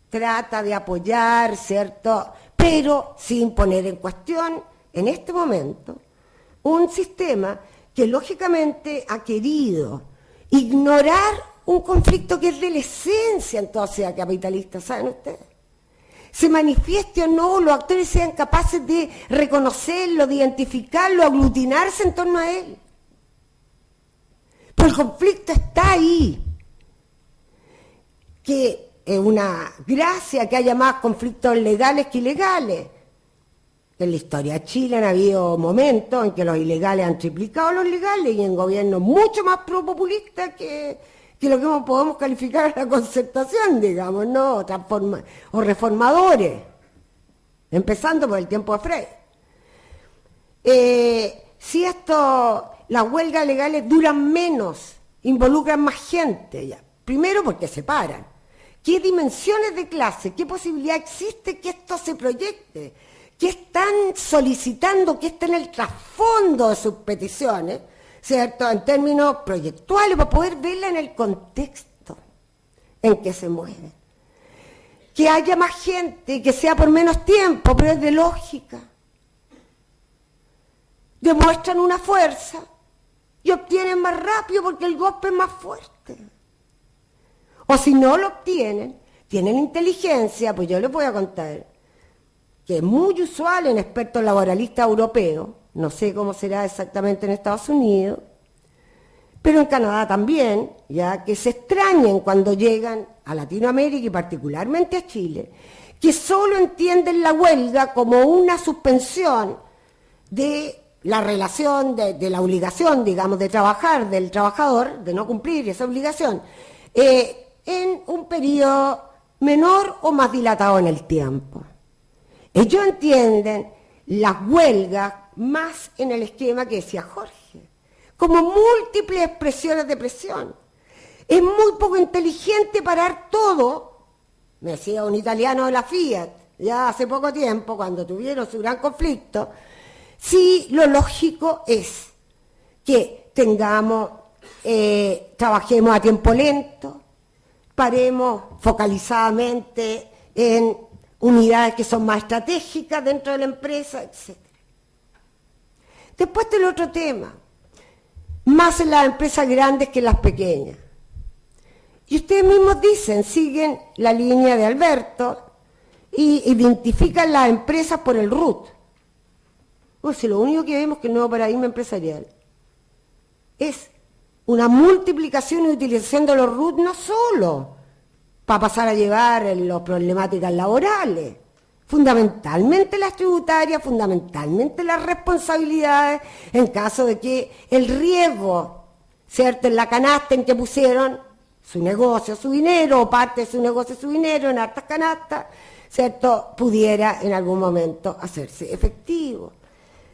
trata de apoyar, ¿cierto?, pero sin poner en cuestión, en este momento, un sistema que lógicamente ha querido ignorar un conflicto que es de la esencia en toda sociedad capitalista, ¿saben ustedes? Se manifieste o no, los actores sean capaces de reconocerlo, de identificarlo, aglutinarse en torno a él. Pero el conflicto está ahí. Que es una gracia que haya más conflictos legales que ilegales. En la historia de Chile han habido momentos en que los ilegales han triplicado los legales y en gobiernos mucho más pro-populistas que lo que podemos calificar a la concertación, digamos, ¿no? O reformadores, empezando por el tiempo de Frey. Si las huelgas legales duran menos, involucran más gente, ya. Primero porque separan. ¿Qué dimensiones de clase, qué posibilidad existe que esto se proyecte? ¿Qué están solicitando, qué está en el trasfondo de sus peticiones, ¿cierto?, en términos proyectuales, para poder verla en el contexto en que se mueven? Que haya más gente, que sea por menos tiempo, pero es de lógica. Demuestran una fuerza y obtienen más rápido porque el golpe es más fuerte. O si no lo obtienen, tienen inteligencia, pues yo les voy a contar que es muy usual en expertos laboralistas europeos, no sé cómo será exactamente en Estados Unidos, pero en Canadá también, ya que se extrañen cuando llegan a Latinoamérica y particularmente a Chile, que solo entienden la huelga como una suspensión de la relación, de la obligación, digamos, de trabajar del trabajador, de no cumplir esa obligación, en un periodo menor o más dilatado en el tiempo. Ellos entienden las huelgas más en el esquema que decía Jorge, como múltiples expresiones de presión. Es muy poco inteligente parar todo, me decía un italiano de la Fiat, ya hace poco tiempo, cuando tuvieron su gran conflicto, si lo lógico es que trabajemos a tiempo lento, paremos focalizadamente en unidades que son más estratégicas dentro de la empresa, etc. Después del otro tema, más en las empresas grandes que en las pequeñas. Y ustedes mismos siguen la línea de Alberto y identifican las empresas por el RUT. Pues si lo único que vemos que el nuevo paradigma empresarial es una multiplicación y utilización de los RUT no solo para pasar a llevar las problemáticas laborales, fundamentalmente las tributarias, fundamentalmente las responsabilidades, en caso de que el riesgo, ¿cierto?, en la canasta en que pusieron su negocio, su dinero, o parte de su negocio, su dinero, en hartas canastas, ¿cierto?, pudiera en algún momento hacerse efectivo.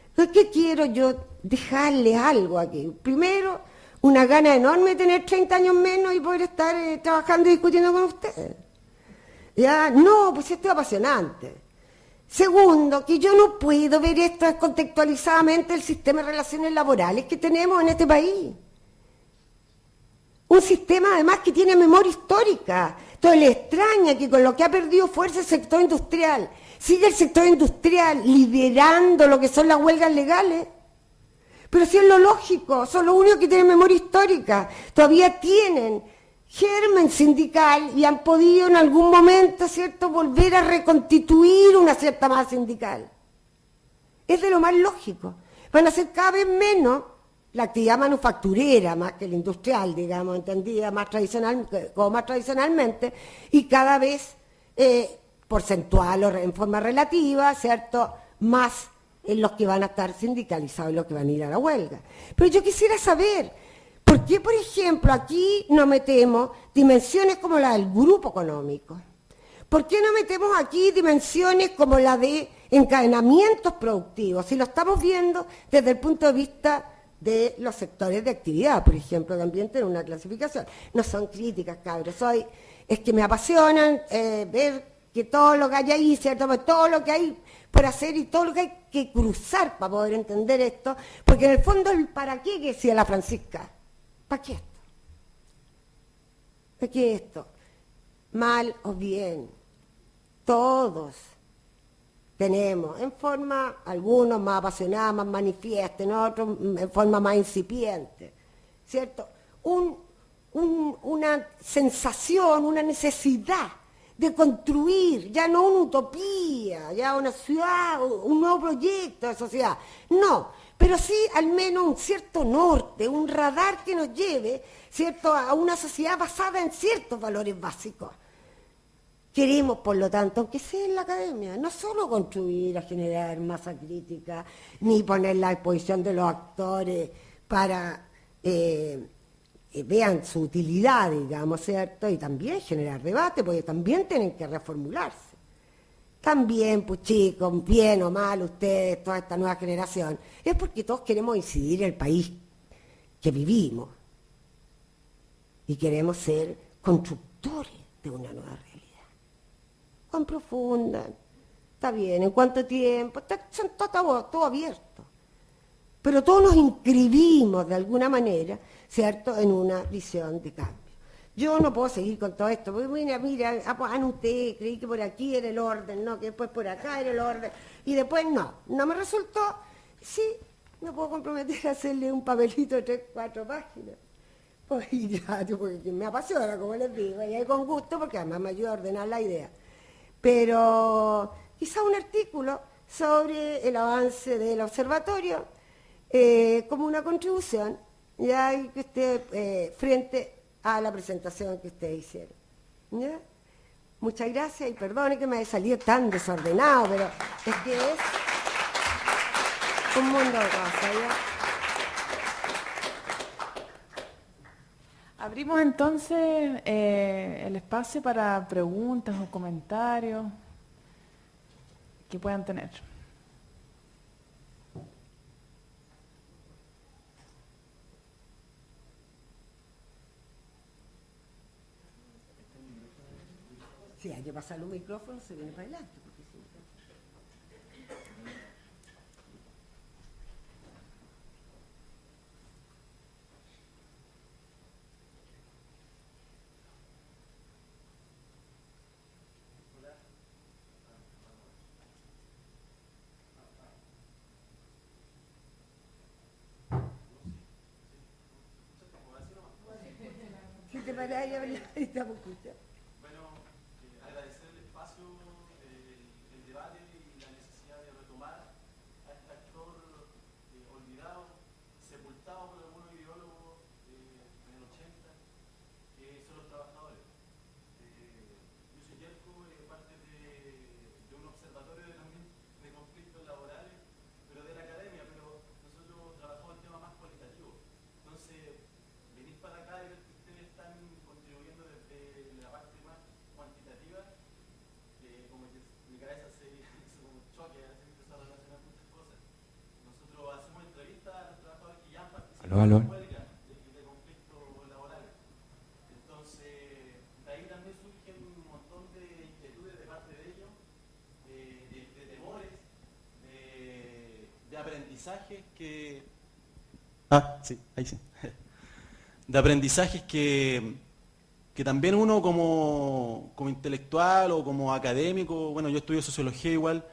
Entonces, ¿qué quiero yo? Dejarles algo aquí. Primero, una gana enorme de tener 30 años menos y poder estar trabajando y discutiendo con ustedes. ¿Ya? No, pues esto es apasionante. Segundo, que yo no puedo ver esto descontextualizadamente el sistema de relaciones laborales que tenemos en este país. Un sistema además que tiene memoria histórica. Entonces le extraña que con lo que ha perdido fuerza el sector industrial, sigue el sector industrial liderando lo que son las huelgas legales. Pero si es lo lógico, son los únicos que tienen memoria histórica. Todavía tienen germen sindical y han podido en algún momento, ¿cierto?, volver a reconstituir una cierta masa sindical. Es de lo más lógico. Van a ser cada vez menos la actividad manufacturera, más que la industrial, digamos, entendida más tradicional, como más tradicionalmente, y cada vez porcentual o en forma relativa, ¿cierto?, más en los que van a estar sindicalizados y los que van a ir a la huelga. Pero yo quisiera saber, ¿por qué, por ejemplo, aquí no metemos dimensiones como la del grupo económico? ¿Por qué no metemos aquí dimensiones como la de encadenamientos productivos? Si lo estamos viendo desde el punto de vista de los sectores de actividad, por ejemplo, también tienen una clasificación. No son críticas, cabros, es que me apasionan ver que todo lo que hay ahí, ¿cierto?, pues todo lo que hay por hacer y todo lo que hay que cruzar para poder entender esto, porque en el fondo el para qué que decía la Francisca. ¿Para qué esto? ¿Para qué esto? Mal o bien, todos tenemos, en forma, algunos más apasionados, más manifiestos, otros en forma más incipiente, ¿cierto? Una sensación, una necesidad de construir, ya no una utopía, ya una ciudad, un nuevo proyecto de sociedad, no, pero sí al menos un cierto norte, un radar que nos lleve, ¿cierto?, a una sociedad basada en ciertos valores básicos. Queremos, por lo tanto, aunque sea en la academia, no solo contribuir a generar masa crítica, ni poner la exposición de los actores para vean su utilidad, digamos, ¿cierto? Y también generar debate, porque también tienen que reformularse. También, pues chicos, bien o mal ustedes, toda esta nueva generación, es porque todos queremos incidir en el país que vivimos y queremos ser constructores de una nueva realidad. ¿Cuán profunda? Está bien, ¿en cuánto tiempo? Está todo abierto. Pero todos nos inscribimos de alguna manera, ¿cierto?, en una visión de cambio. Yo no puedo seguir con todo esto, porque mira, anoté, creí que por aquí era el orden, no, que después por acá era el orden, y después no me resultó, sí, me puedo comprometer a hacerle un papelito de 3, 4 páginas. Pues ya, porque me apasiona, como les digo, y con gusto, porque además me ayuda a ordenar la idea. Pero quizá un artículo sobre el avance del observatorio como una contribución, ya que usted frente a la presentación que ustedes hicieron. ¿Ya? Muchas gracias y perdone que me haya salido tan desordenado, pero es que es un mundo de cosas, ¿ya? Abrimos entonces el espacio para preguntas o comentarios que puedan tener. Sí, hay que pasar los micrófonos, se viene para adelante. Porque si no... Si te paras y hablas, estamos escuchando. Yo soy Yerko, parte de un observatorio cabeza se hizo un choque, se empezó a relacionar muchas cosas. Nosotros hacemos entrevistas a los trabajadores que ya han participado en huelga de conflictos laborales. Entonces, de ahí también surgen un montón de inquietudes de parte de ellos, de temores, de aprendizajes que... sí, ahí sí. De aprendizajes que también uno como intelectual o como académico, bueno, yo estudio sociología igual,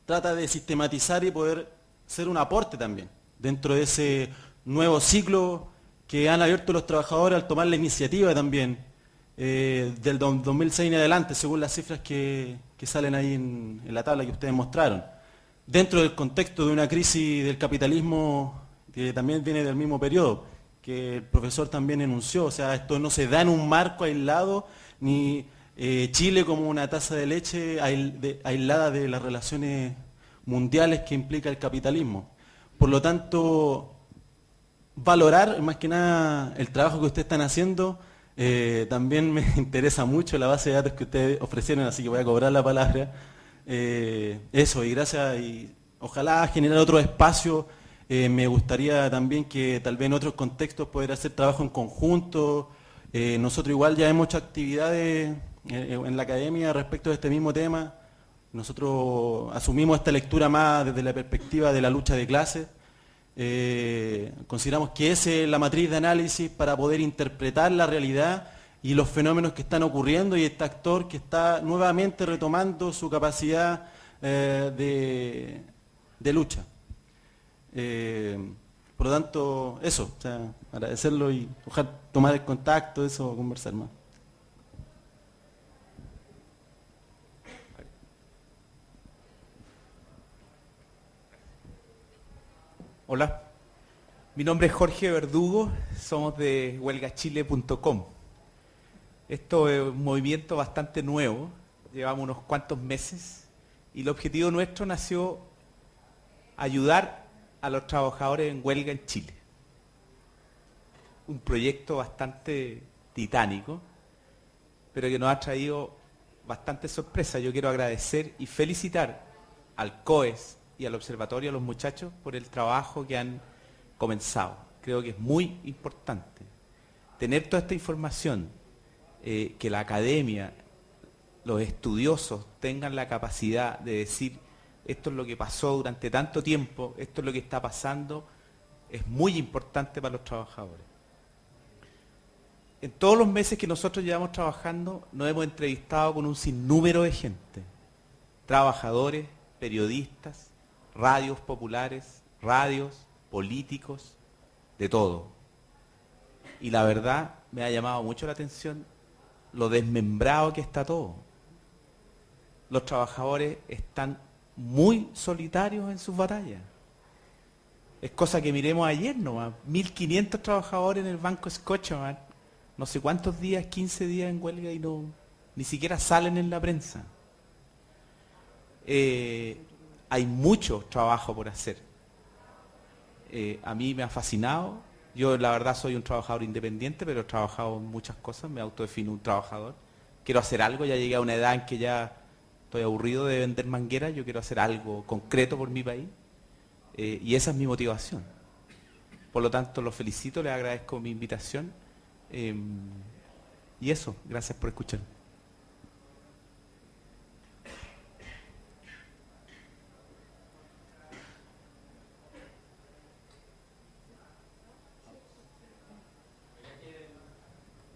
trata de sistematizar y poder ser un aporte también dentro de ese nuevo ciclo que han abierto los trabajadores al tomar la iniciativa también del 2006 en adelante, según las cifras que salen ahí en la tabla que ustedes mostraron. Dentro del contexto de una crisis del capitalismo que también viene del mismo periodo, que el profesor también enunció, o sea, esto no se da en un marco aislado, ni Chile como una taza de leche aislada de las relaciones mundiales que implica el capitalismo. Por lo tanto, valorar más que nada el trabajo que ustedes están haciendo, también me interesa mucho la base de datos que ustedes ofrecieron, así que voy a cobrar la palabra. Eso, y gracias, y ojalá generar otro espacio. Me gustaría también que tal vez en otros contextos poder hacer trabajo en conjunto. Nosotros igual ya hemos hecho actividades en la academia respecto de este mismo tema. Nosotros asumimos esta lectura más desde la perspectiva de la lucha de clases. Consideramos que esa es la matriz de análisis para poder interpretar la realidad y los fenómenos que están ocurriendo, y este actor que está nuevamente retomando su capacidad de lucha. Por lo tanto, eso, o sea, agradecerlo y ojalá tomar el contacto, eso, conversar más. Hola, mi nombre es Jorge Verdugo, somos de huelgachile.com. Esto es un movimiento bastante nuevo, llevamos unos cuantos meses y el objetivo nuestro nació ayudar a los trabajadores en huelga en Chile. Un proyecto bastante titánico, pero que nos ha traído bastante sorpresa. Yo quiero agradecer y felicitar al COES y al observatorio, a los muchachos, por el trabajo que han comenzado. Creo que es muy importante tener toda esta información, que la academia, los estudiosos tengan la capacidad de decir esto es lo que pasó durante tanto tiempo, esto es lo que está pasando, es muy importante para los trabajadores. En todos los meses que nosotros llevamos trabajando, nos hemos entrevistado con un sinnúmero de gente, trabajadores, periodistas, radios populares, radios, políticos, de todo. Y la verdad me ha llamado mucho la atención lo desmembrado que está todo. Los trabajadores están muy solitarios en sus batallas. Es cosa que miremos ayer nomás, 1.500 trabajadores en el Banco Scotiabank, no sé cuántos días, 15 días en huelga y no, ni siquiera salen en la prensa. Hay mucho trabajo por hacer. A mí me ha fascinado. Yo la verdad soy un trabajador independiente, pero he trabajado en muchas cosas, me autodefino un trabajador. Quiero hacer algo, ya llegué a una edad en que ya estoy aburrido de vender mangueras, yo quiero hacer algo concreto por mi país, y esa es mi motivación. Por lo tanto, los felicito, les agradezco mi invitación, y eso, gracias por escuchar.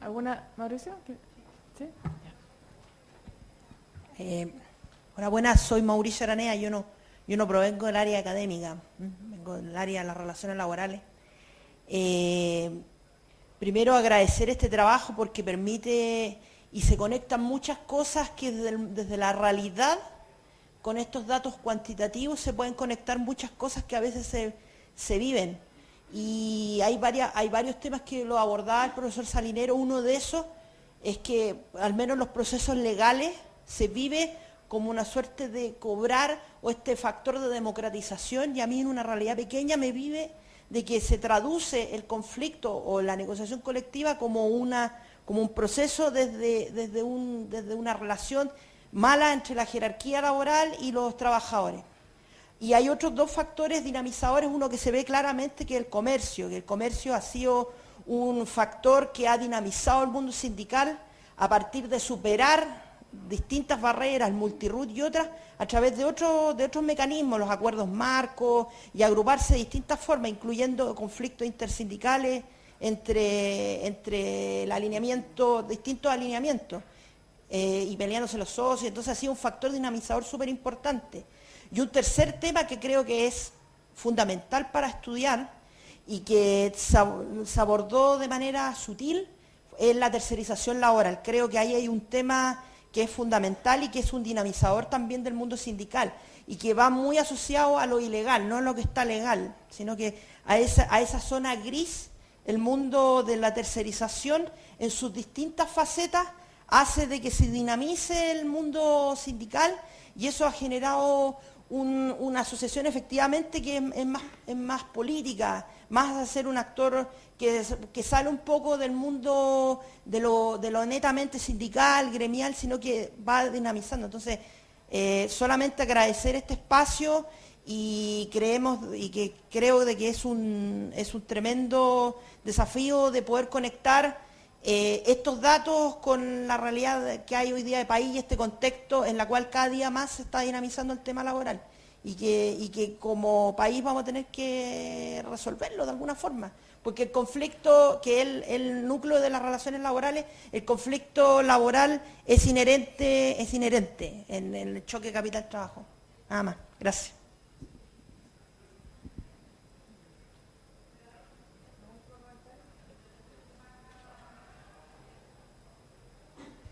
¿Alguna, Mauricio? ¿Sí? Hola, buenas, soy Mauricio Aranea, yo no provengo del área académica, vengo del área de las relaciones laborales. Primero agradecer este trabajo porque permite y se conectan muchas cosas que desde la realidad, con estos datos cuantitativos, se pueden conectar muchas cosas que a veces se viven. Y hay varios temas que lo abordaba el profesor Salinero. Uno de esos es que al menos los procesos legales se vive como una suerte de cobrar o este factor de democratización, y a mí en una realidad pequeña me vive de que se traduce el conflicto o la negociación colectiva como un proceso desde una relación mala entre la jerarquía laboral y los trabajadores. Y hay otros dos factores dinamizadores, uno que se ve claramente que es el comercio, que el comercio ha sido un factor que ha dinamizado el mundo sindical a partir de superar distintas barreras, el multirut y otras, a través de otros mecanismos, los acuerdos marcos, y agruparse de distintas formas, incluyendo conflictos intersindicales entre el alineamiento, distintos alineamientos, y peleándose los socios. Entonces ha sido un factor dinamizador súper importante. Y un tercer tema que creo que es fundamental para estudiar y que se abordó de manera sutil es la tercerización laboral. Creo que ahí hay un tema que es fundamental y que es un dinamizador también del mundo sindical y que va muy asociado a lo ilegal, no a lo que está legal, sino que a esa zona gris. El mundo de la tercerización en sus distintas facetas hace de que se dinamice el mundo sindical y eso ha generado una asociación efectivamente que es más política, más a ser un actor que sale un poco del mundo de lo netamente sindical, gremial, sino que va dinamizando. Entonces, solamente agradecer este espacio y creo de que es un tremendo desafío de poder conectar estos datos con la realidad que hay hoy día de país y este contexto en la cual cada día más se está dinamizando el tema laboral y que como país vamos a tener que resolverlo de alguna forma, porque el conflicto, que es el núcleo de las relaciones laborales, el conflicto laboral es inherente en el choque capital-trabajo. Nada más. Gracias.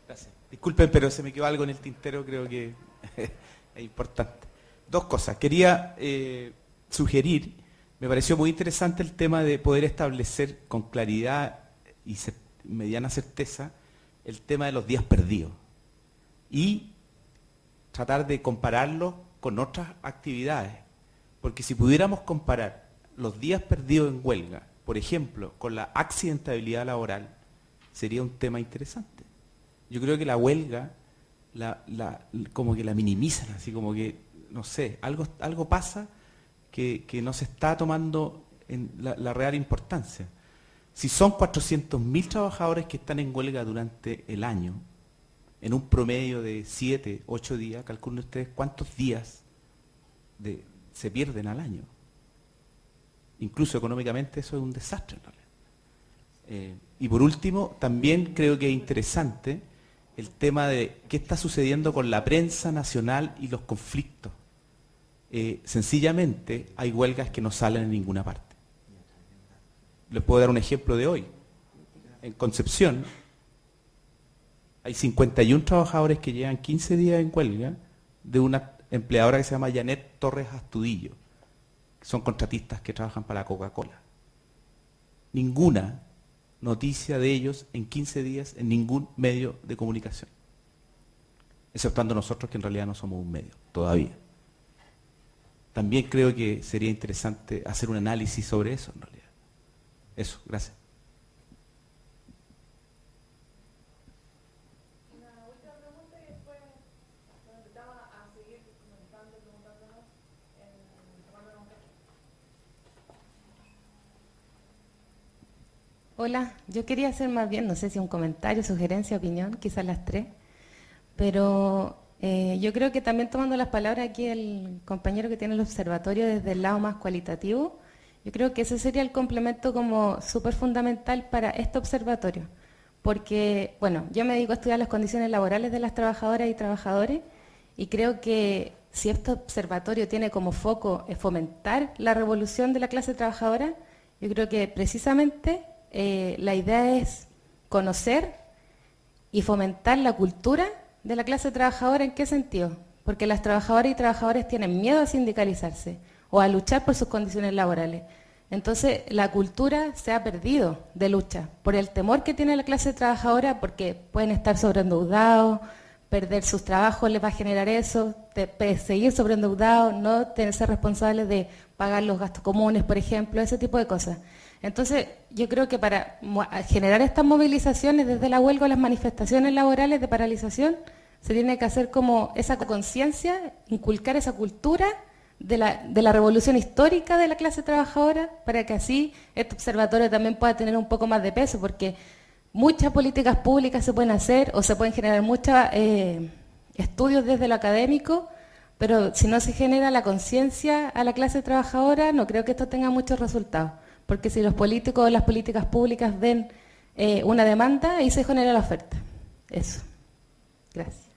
Gracias. Disculpen, pero se me quedó algo en el tintero, creo que es importante. Dos cosas. Quería sugerir, me pareció muy interesante el tema de poder establecer con claridad y mediana certeza el tema de los días perdidos y tratar de compararlo con otras actividades. Porque si pudiéramos comparar los días perdidos en huelga, por ejemplo, con la accidentabilidad laboral, sería un tema interesante. Yo creo que la huelga como que la minimizan, así como que, no sé, algo pasa que no se está tomando en la real importancia. Si son 400.000 trabajadores que están en huelga durante el año, en un promedio de 7, 8 días, calculen ustedes cuántos días se pierden al año. Incluso económicamente eso es un desastre en realidad. Y por último, también creo que es interesante el tema de qué está sucediendo con la prensa nacional y los conflictos. Sencillamente hay huelgas que no salen en ninguna parte. Les puedo dar un ejemplo de hoy. En Concepción hay 51 trabajadores que llevan 15 días en huelga de una empleadora que se llama Janet Torres Astudillo, que son contratistas que trabajan para la Coca-Cola. Ninguna noticia de ellos en 15 días en ningún medio de comunicación, exceptuando nosotros que en realidad no somos un medio todavía. También creo que sería interesante hacer un análisis sobre eso en realidad. Eso, gracias. Hola, yo quería hacer más bien, no sé si un comentario, sugerencia, opinión, quizás las tres, pero yo creo que también tomando las palabras aquí el compañero que tiene el observatorio desde el lado más cualitativo, yo creo que ese sería el complemento como súper fundamental para este observatorio, porque, bueno, yo me dedico a estudiar las condiciones laborales de las trabajadoras y trabajadores y creo que si este observatorio tiene como foco fomentar la revolución de la clase trabajadora, yo creo que precisamente la idea es conocer y fomentar la cultura de la clase trabajadora. ¿En qué sentido? Porque las trabajadoras y trabajadores tienen miedo a sindicalizarse o a luchar por sus condiciones laborales. Entonces la cultura se ha perdido de lucha por el temor que tiene la clase trabajadora, porque pueden estar sobreendeudados, perder sus trabajos les va a generar eso, seguir sobreendeudados, no ser responsables de pagar los gastos comunes, por ejemplo, ese tipo de cosas. Entonces, yo creo que para generar estas movilizaciones desde la huelga o las manifestaciones laborales de paralización, se tiene que hacer como esa conciencia, inculcar esa cultura de la revolución histórica de la clase trabajadora, para que así este observatorio también pueda tener un poco más de peso, porque muchas políticas públicas se pueden hacer o se pueden generar muchos estudios desde lo académico, pero si no se genera la conciencia a la clase trabajadora, no creo que esto tenga muchos resultados, porque si los políticos o las políticas públicas ven una demanda, ahí se genera la oferta. Eso. Gracias.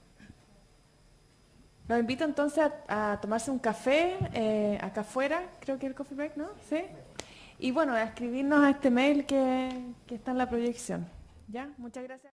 Los invito entonces a tomarse un café acá afuera, creo que el coffee break, ¿no? Sí. Y bueno, a escribirnos a este mail que está en la proyección. ¿Ya? Muchas gracias.